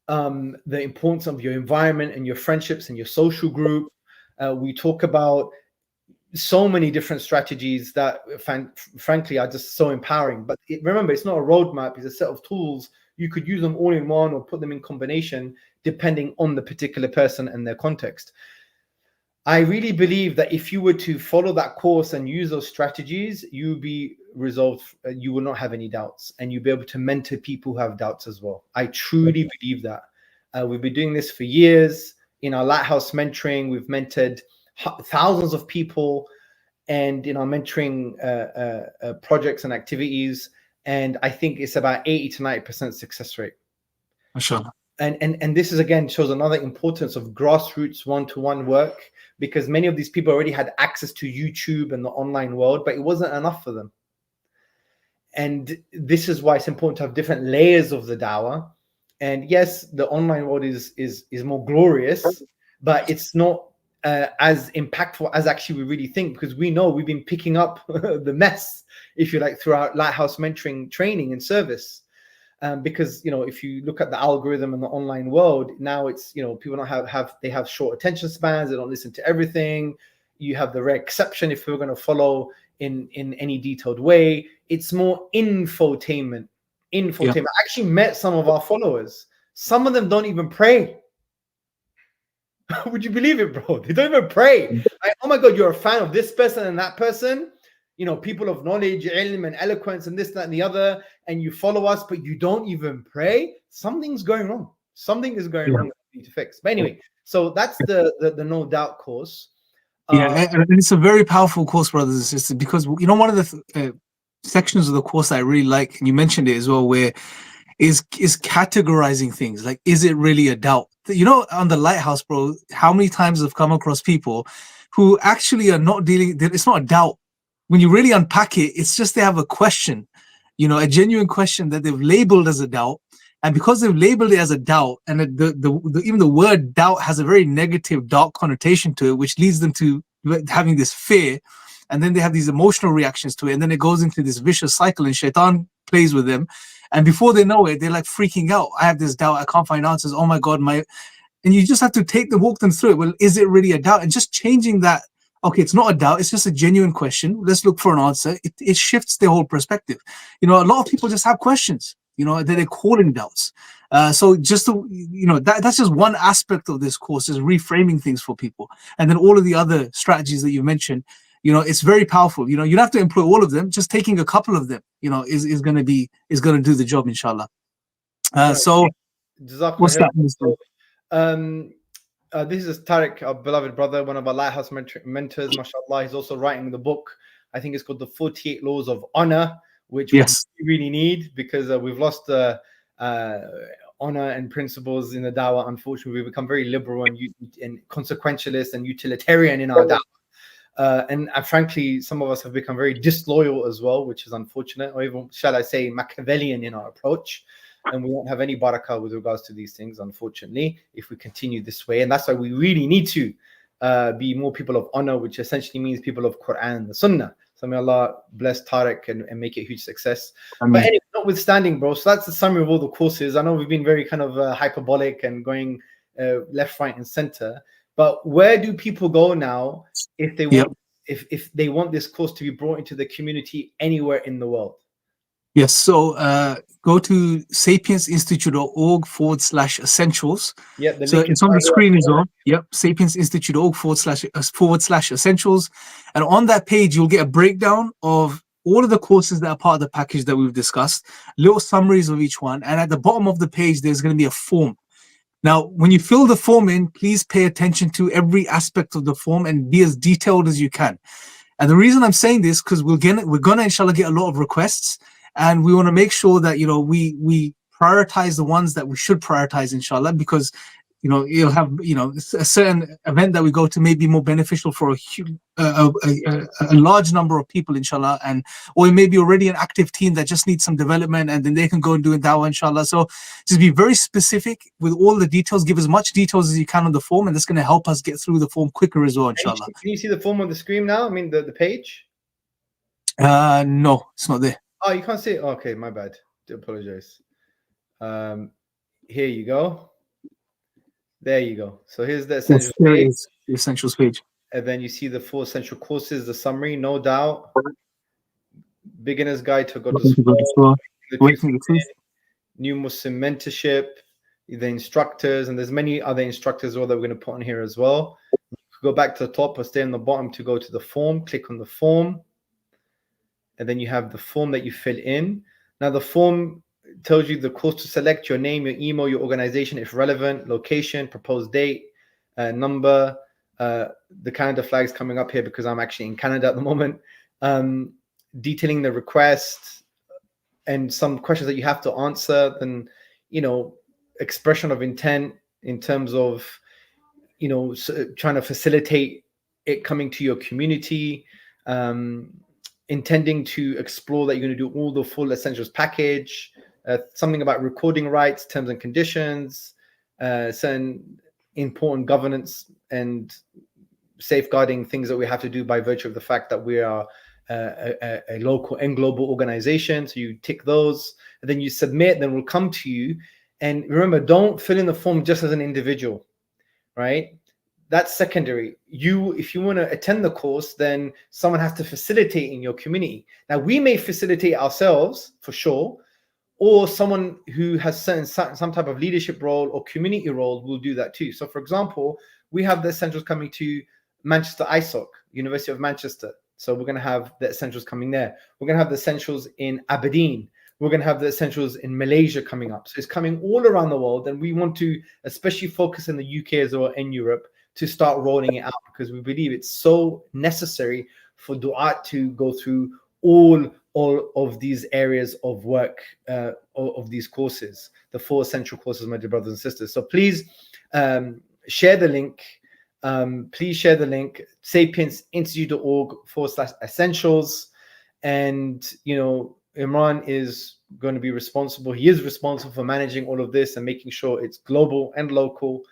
the importance of your environment and your friendships and your social group. We talk about so many different strategies that frankly are just so empowering. But remember, it's not a roadmap, it's a set of tools. You could use them all in one or put them in combination depending on the particular person and their context. I really believe that if you were to follow that course and use those strategies, you'll be resolved. You will not have any doubts, and you'll be able to mentor people who have doubts as well. I truly believe that. We've been doing this for years. In our Lighthouse mentoring, we've mentored thousands of people, and in our mentoring projects and activities, and I think it's about 80 to 90% success rate. Mashallah. And this is, again, shows another importance of grassroots one-to-one work, because many of these people already had access to YouTube and the online world, but it wasn't enough for them. And this is why it's important to have different layers of the dawah. And yes, the online world is more glorious, but it's not as impactful as actually we really think, because we know we've been picking up the mess, if you like, throughout Lighthouse mentoring training and service. Because if you look at the algorithm in the online world now, it's people don't have short attention spans, they don't listen to everything. You have the rare exception if we're going to follow in any detailed way. It's more infotainment. I actually met some of our followers. Some of them don't even pray. Would you believe it, bro? They don't even pray. Oh my God, you're a fan of this person and that person, people of knowledge, ilm, and eloquence, and this, that, and the other, and you follow us, but you don't even pray. Something's going wrong. Something is going wrong that we need to fix. But anyway, so that's the No Doubt course. And it's a very powerful course, brothers and sisters, because one of the sections of the course I really like, and you mentioned it as well, where is categorizing things. Like, is it really a doubt? On the Lighthouse, bro, how many times I've come across people who actually are not dealing, it's not a doubt. When you really unpack it, it's just they have a question, a genuine question that they've labeled as a doubt. And because they've labeled it as a doubt, and even the word doubt has a very negative, dark connotation to it, which leads them to having this fear, and then they have these emotional reactions to it, and then it goes into this vicious cycle, and shaitan plays with them, and before they know it, they're like freaking out. I have this doubt, I can't find answers. Oh my God, and you just have to walk them through it. Well, is it really a doubt? And just changing that. Okay, it's not a doubt, it's just a genuine question. Let's look for an answer. It shifts their whole perspective. A lot of people just have questions, that they're calling doubts. So just that's just one aspect of this course, is reframing things for people. And then all of the other strategies that you mentioned, it's very powerful. You don't have to employ all of them. Just taking a couple of them, is going to do the job, inshallah. So what's that? This is Tariq, our beloved brother, one of our Lighthouse mentors, mashallah. He's also writing the book. I think it's called The 48 Laws of Honor, which we really need, because we've lost honor and principles in the dawah. Unfortunately, we've become very liberal and consequentialist and utilitarian in our dawah. And frankly, some of us have become very disloyal as well, which is unfortunate, or even, shall I say, Machiavellian in our approach. And we won't have any barakah with regards to these things, unfortunately, if we continue this way. And that's why we really need to be more people of honor, which essentially means people of Quran and the Sunnah. So may Allah bless Tariq and make it a huge success. But anyway, notwithstanding, bro, so that's the summary of all the courses. I know we've been very kind of hyperbolic and going left, right, and center. But where do people go now if they want if they want this course to be brought into the community anywhere in the world? Yes, so go to sapiensinstitute.org/essentials. Yeah, so it's on the screen as well. Yep, sapiensinstitute.org/essentials. And on that page, you'll get a breakdown of all of the courses that are part of the package that we've discussed, little summaries of each one. And at the bottom of the page, there's going to be a form. Now, when you fill the form in, please pay attention to every aspect of the form and be as detailed as you can. And the reason I'm saying this, because we're gonna inshallah get a lot of requests. And we want to make sure that, we prioritize the ones that we should prioritize, inshallah, because, you'll have, a certain event that we go to may be more beneficial for a large number of people, inshallah, or it may be already an active team that just needs some development, and then they can go and do dawah, inshallah. So just be very specific with all the details, give as much details as you can on the form, and that's going to help us get through the form quicker as well, inshallah. Can you see the form on the screen now? I mean, the page? No, it's not there. Oh, you can't see it? Okay, my bad. Do apologize. Here you go. There you go. So here's the essentials page. The essentials page. And then you see the 4 essential courses, the summary, no doubt. Beginner's Guide to God's Law, New Muslim Mentorship, the instructors, and there's many other instructors as well that we're going to put on here as well. Go back to the top or stay on the bottom to go to the form. Click on the form. And then you have the form that you fill in. Now, the form tells you the course to select, your name, your email, your organization, if relevant, location, proposed date, number, the Canada flags coming up here because I'm actually in Canada at the moment, detailing the request and some questions that you have to answer, then, expression of intent in terms of, trying to facilitate it coming to your community, intending to explore that you're going to do all the full essentials package, something about recording rights, terms and conditions, certain important governance and safeguarding things that we have to do by virtue of the fact that we are a local and global organization. So you tick those, and then you submit, then we'll come to you. And remember, don't fill in the form just as an individual, right? That's secondary. If you want to attend the course, then someone has to facilitate in your community. Now, we may facilitate ourselves for sure, or someone who has some type of leadership role or community role will do that too. So for example, we have the essentials coming to Manchester ISOC, University of Manchester. So we're going to have the essentials coming there. We're going to have the essentials in Aberdeen. We're going to have the essentials in Malaysia coming up. So it's coming all around the world. And we want to especially focus in the UK as well and Europe to start rolling it out, because we believe it's so necessary for du'at to go through all of these areas of work, of these courses, the 4 essential courses, my dear brothers and sisters. So please share the link. Please share the link, sapiensinstitute.org/essentials. And, you know, Imran is going to be responsible. He is responsible for managing all of this and making sure it's global and local.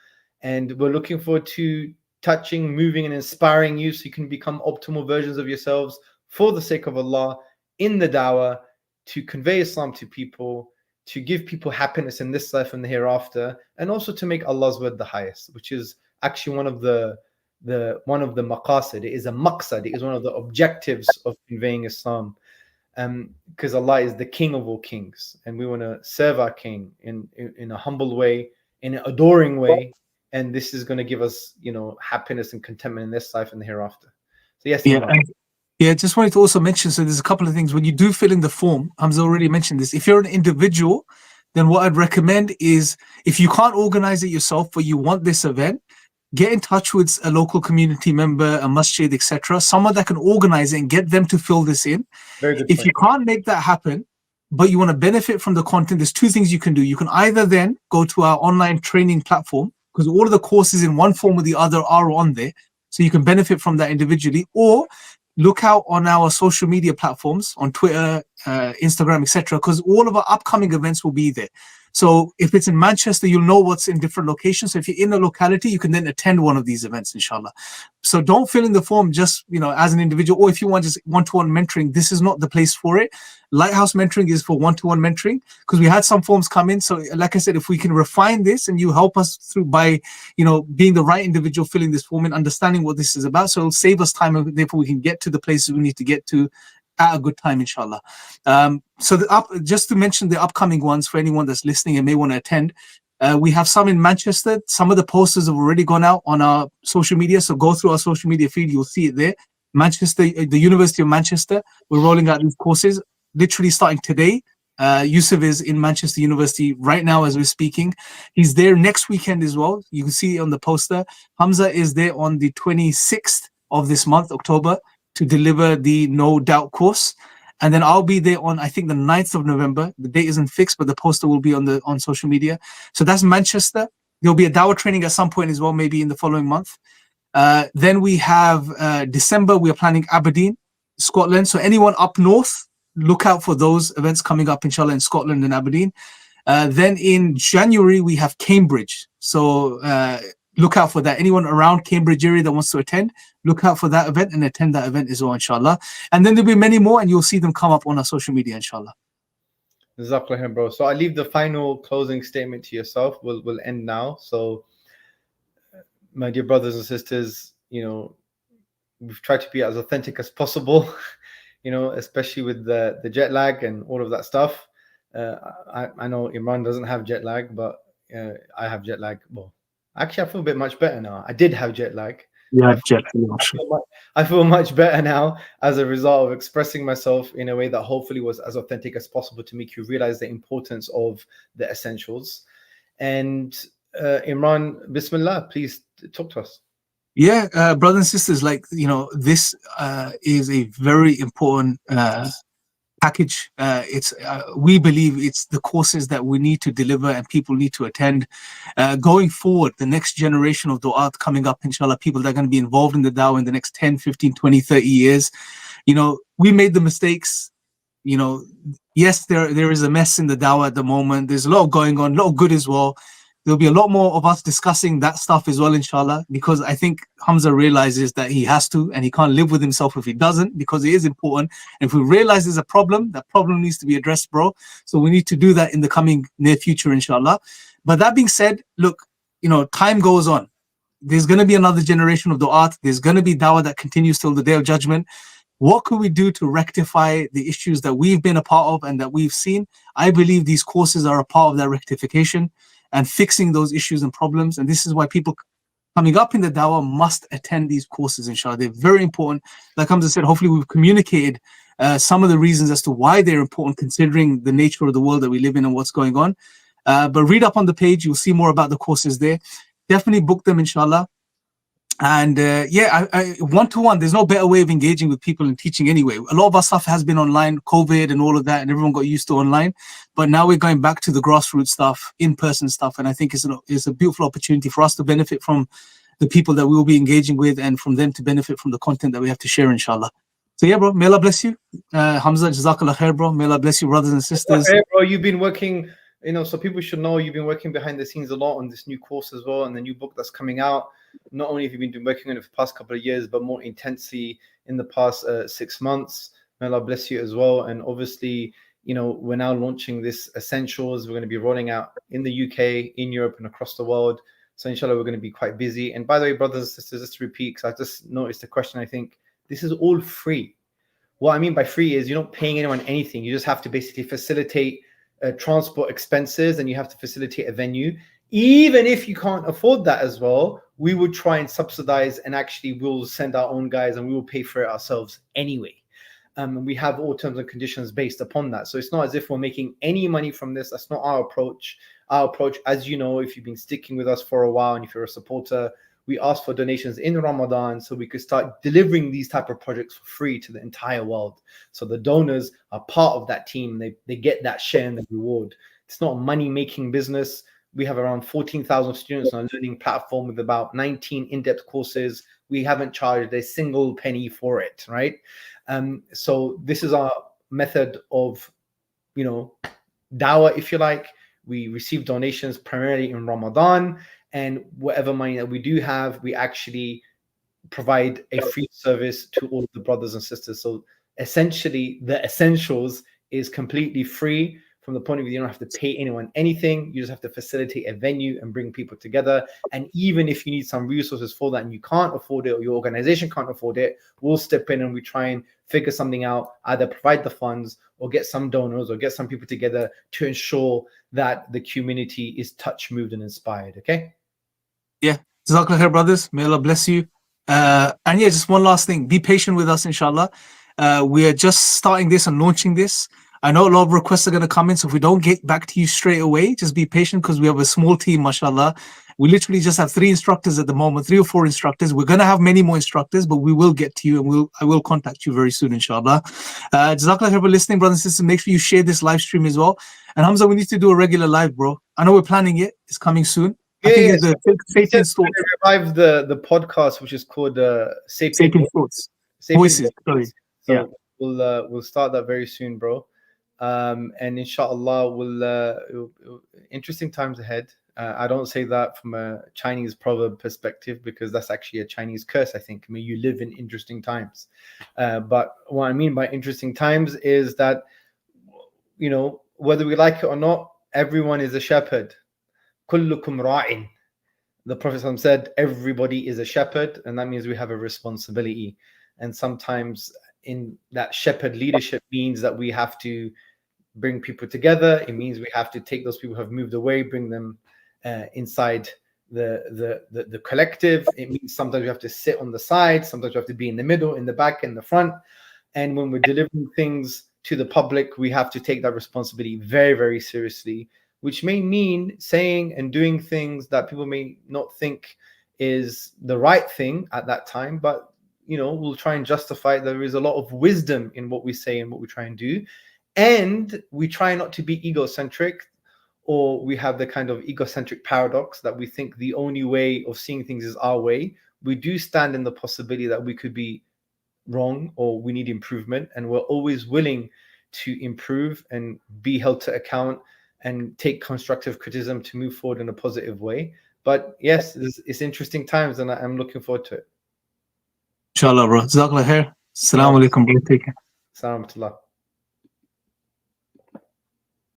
And we're looking forward to touching, moving, and inspiring you so you can become optimal versions of yourselves for the sake of Allah in the dawah, to convey Islam to people, to give people happiness in this life and the hereafter, and also to make Allah's word the highest, which is actually one of the maqasid. It is a maqsad. It is one of the objectives of conveying Islam, because Allah is the King of all kings, and we want to serve our King in a humble way, in an adoring way, and this is going to give us, you know, happiness and contentment in this life and the hereafter. So yes, yeah, just wanted to also mention, so there's a couple of things. When you do fill in the form, Hamza already mentioned this. If you're an individual, then what I'd recommend is, if you can't organize it yourself, but you want this event, get in touch with a local community member, a masjid, etc., someone that can organize it and get them to fill this in. Very good if point. You can't make that happen, but you want to benefit from the content, there's 2 things you can do. You can either then go to our online training platform, because all of the courses in one form or the other are on there, so you can benefit from that individually, or look out on our social media platforms on Twitter, Instagram, etc., because all of our upcoming events will be there. So if it's in Manchester, you'll know what's in different locations. So if you're in a locality, you can then attend one of these events, inshallah. So don't fill in the form just, you know, as an individual, or if you want just one-to-one mentoring, this is not the place for it. Lighthouse mentoring is for one-to-one mentoring, because we had some forms come in. So like I said, if we can refine this and you help us through by, you know, being the right individual filling this form and understanding what this is about, so it'll save us time, and therefore we can get to the places we need to get to at a good time, inshallah. So just to mention the upcoming ones for anyone that's listening and may want to attend, we have some in Manchester. Some of the posters have already gone out on our social media, so go through our social media feed, you'll see it there. Manchester, the University of Manchester, we're rolling out these courses literally starting today. Yusuf is in Manchester University right now as we're speaking. He's there next weekend as well. You can see it on the poster. Hamza is there on the 26th of this month, October, to deliver the No Doubt course. And then I'll be there on, I think, the 9th of November. The date isn't fixed, but the poster will be on social media. So that's Manchester. There'll be a Dawah training at some point as well, maybe in the following month. Then we have December, we are planning Aberdeen, Scotland. So anyone up north, look out for those events coming up, inshallah, in Scotland and Aberdeen. Then in January, we have Cambridge. So look out for that. Anyone around Cambridge area that wants to attend, look out for that event and attend that event as well, inshallah. And then there'll be many more, and you'll see them come up on our social media, inshallah. Jazakallah, bro. So I leave the final closing statement to yourself. We'll end now. So, my dear brothers and sisters, you know, we've tried to be as authentic as possible, you know, especially with the jet lag and all of that stuff. I know Imran doesn't have jet lag, but I have jet lag. Well, actually, I feel a bit much better now. I did have jet lag. Yeah, I feel much better now as a result of expressing myself in a way that hopefully was as authentic as possible to make you realize the importance of the essentials. And Imran, Bismillah, please talk to us. Yeah, brothers and sisters, like, you know, this is a very important package. We believe it's the courses that we need to deliver and people need to attend. Going forward, the next generation of du'at coming up, inshallah, people that are going to be involved in the dawah in the next 10, 15, 20, 30 years. We made the mistakes. Yes, there is a mess in the dawah at the moment. There's a lot going on, a lot of good as well. There'll be a lot more of us discussing that stuff as well, inshallah, because I think Hamza realizes that he has to, and he can't live with himself if he doesn't, because it is important. And if we realize there's a problem, that problem needs to be addressed, bro. So we need to do that in the coming near future, inshallah. But that being said, look, time goes on. There's going to be another generation of du'at. There's going to be dawah that continues till the day of judgment. What can we do to rectify the issues that we've been a part of and that we've seen? I believe these courses are a part of that rectification and fixing those issues and problems. And this is why people coming up in the dawah must attend these courses, inshallah. They're very important. Like Hamza said, hopefully we've communicated some of the reasons as to why they're important, considering the nature of the world that we live in and what's going on. But read up on the page. You'll see more about the courses there. Definitely book them, inshallah. And I one-to-one, there's no better way of engaging with people and teaching anyway. A lot of our stuff has been online, COVID and all of that, and everyone got used to online. But now we're going back to the grassroots stuff, in-person stuff. And I think it's a beautiful opportunity for us to benefit from the people that we will be engaging with and from them to benefit from the content that we have to share, inshallah. So yeah, bro, may Allah bless you. Hamza, Jazakallah khair, bro. May Allah bless you, brothers and sisters. Hey, bro, you've been working, so people should know you've been working behind the scenes a lot on this new course as well, and the new book that's coming out. Not only have you been working on it for the past couple of years, but more intensely in the past 6 months. May Allah bless you as well. And obviously, we're now launching this Essentials. We're going to be rolling out in the UK, in Europe, and across the world. So inshallah, we're going to be quite busy. And by the way, brothers and sisters, just to repeat, because I just noticed a question, I think this is all free. What I mean by free is you're not paying anyone anything. You just have to basically facilitate transport expenses, and you have to facilitate a venue. Even if you can't afford that as well, we would try and subsidize, and actually we'll send our own guys and we will pay for it ourselves anyway. And we have all terms and conditions based upon that. So it's not as if we're making any money from this. That's not our approach. Our approach, as you know, if you've been sticking with us for a while and if you're a supporter, we ask for donations in Ramadan so we could start delivering these type of projects for free to the entire world. So the donors are part of that team. They get that share in the reward. It's not a money-making business. We have around 14,000 students on a learning platform with about 19 in-depth courses. We haven't charged a single penny for it, right? So this is our method of, dawah, if you like. We receive donations primarily in Ramadan, and whatever money that we do have, we actually provide a free service to all of the brothers and sisters. So essentially, the Essentials is completely free. From the point of view, you don't have to pay anyone anything. You just have to facilitate a venue and bring people together. And even if you need some resources for that and you can't afford it, or your organization can't afford it, we'll step in and we try and figure something out, either provide the funds or get some donors or get some people together to ensure that the community is touched, moved, and inspired. Okay? Yeah. Jazakallah khair, brothers. May Allah bless you. And yeah, just one last thing. Be patient with us, inshallah. We are just starting this and launching this. I know a lot of requests are going to come in, so if we don't get back to you straight away, just be patient, because we have a small team, mashallah. We literally just have 3 instructors at the moment, 3 or 4 instructors. We're going to have many more instructors, but we will get to you, and I will contact you very soon, inshallah. Jazakallah khair for listening, brothers and sisters. Make sure you share this live stream as well. And Hamza, we need to do a regular live, bro. I know we're planning it. It's coming soon. I think it's the Sapien Thoughts. Revive the podcast, which is called Sapien Thoughts. Voices. Sorry. So Yeah. we'll start that very soon, bro. And inshallah, we'll interesting times ahead. I don't say that from a Chinese proverb perspective, because that's actually a Chinese curse, I think. I mean, you live in interesting times. But what I mean by interesting times is that, whether we like it or not, everyone is a shepherd. Kullukum ra'in. The Prophet said, everybody is a shepherd, and that means we have a responsibility. And sometimes in that shepherd leadership means that we have to bring people together. It means we have to take those people who have moved away, bring them inside the collective. It means sometimes we have to sit on the side, sometimes we have to be in the middle, in the back, in the front. And when we're delivering things to the public, we have to take that responsibility very, very seriously, which may mean saying and doing things that people may not think is the right thing at that time, but we'll try and justify. There is a lot of wisdom in what we say and what we try and do. and we try not to be egocentric, or we have the kind of egocentric paradox that we think the only way of seeing things is our way. We do stand in the possibility that we could be wrong or we need improvement, and we're always willing to improve and be held to account and take constructive criticism to move forward in a positive way. But yes, it's interesting times, and I'm looking forward to it. Inshallah, bro. Jazakallah khair. Assalamu alaikum, bro. Take care. Salamatullah.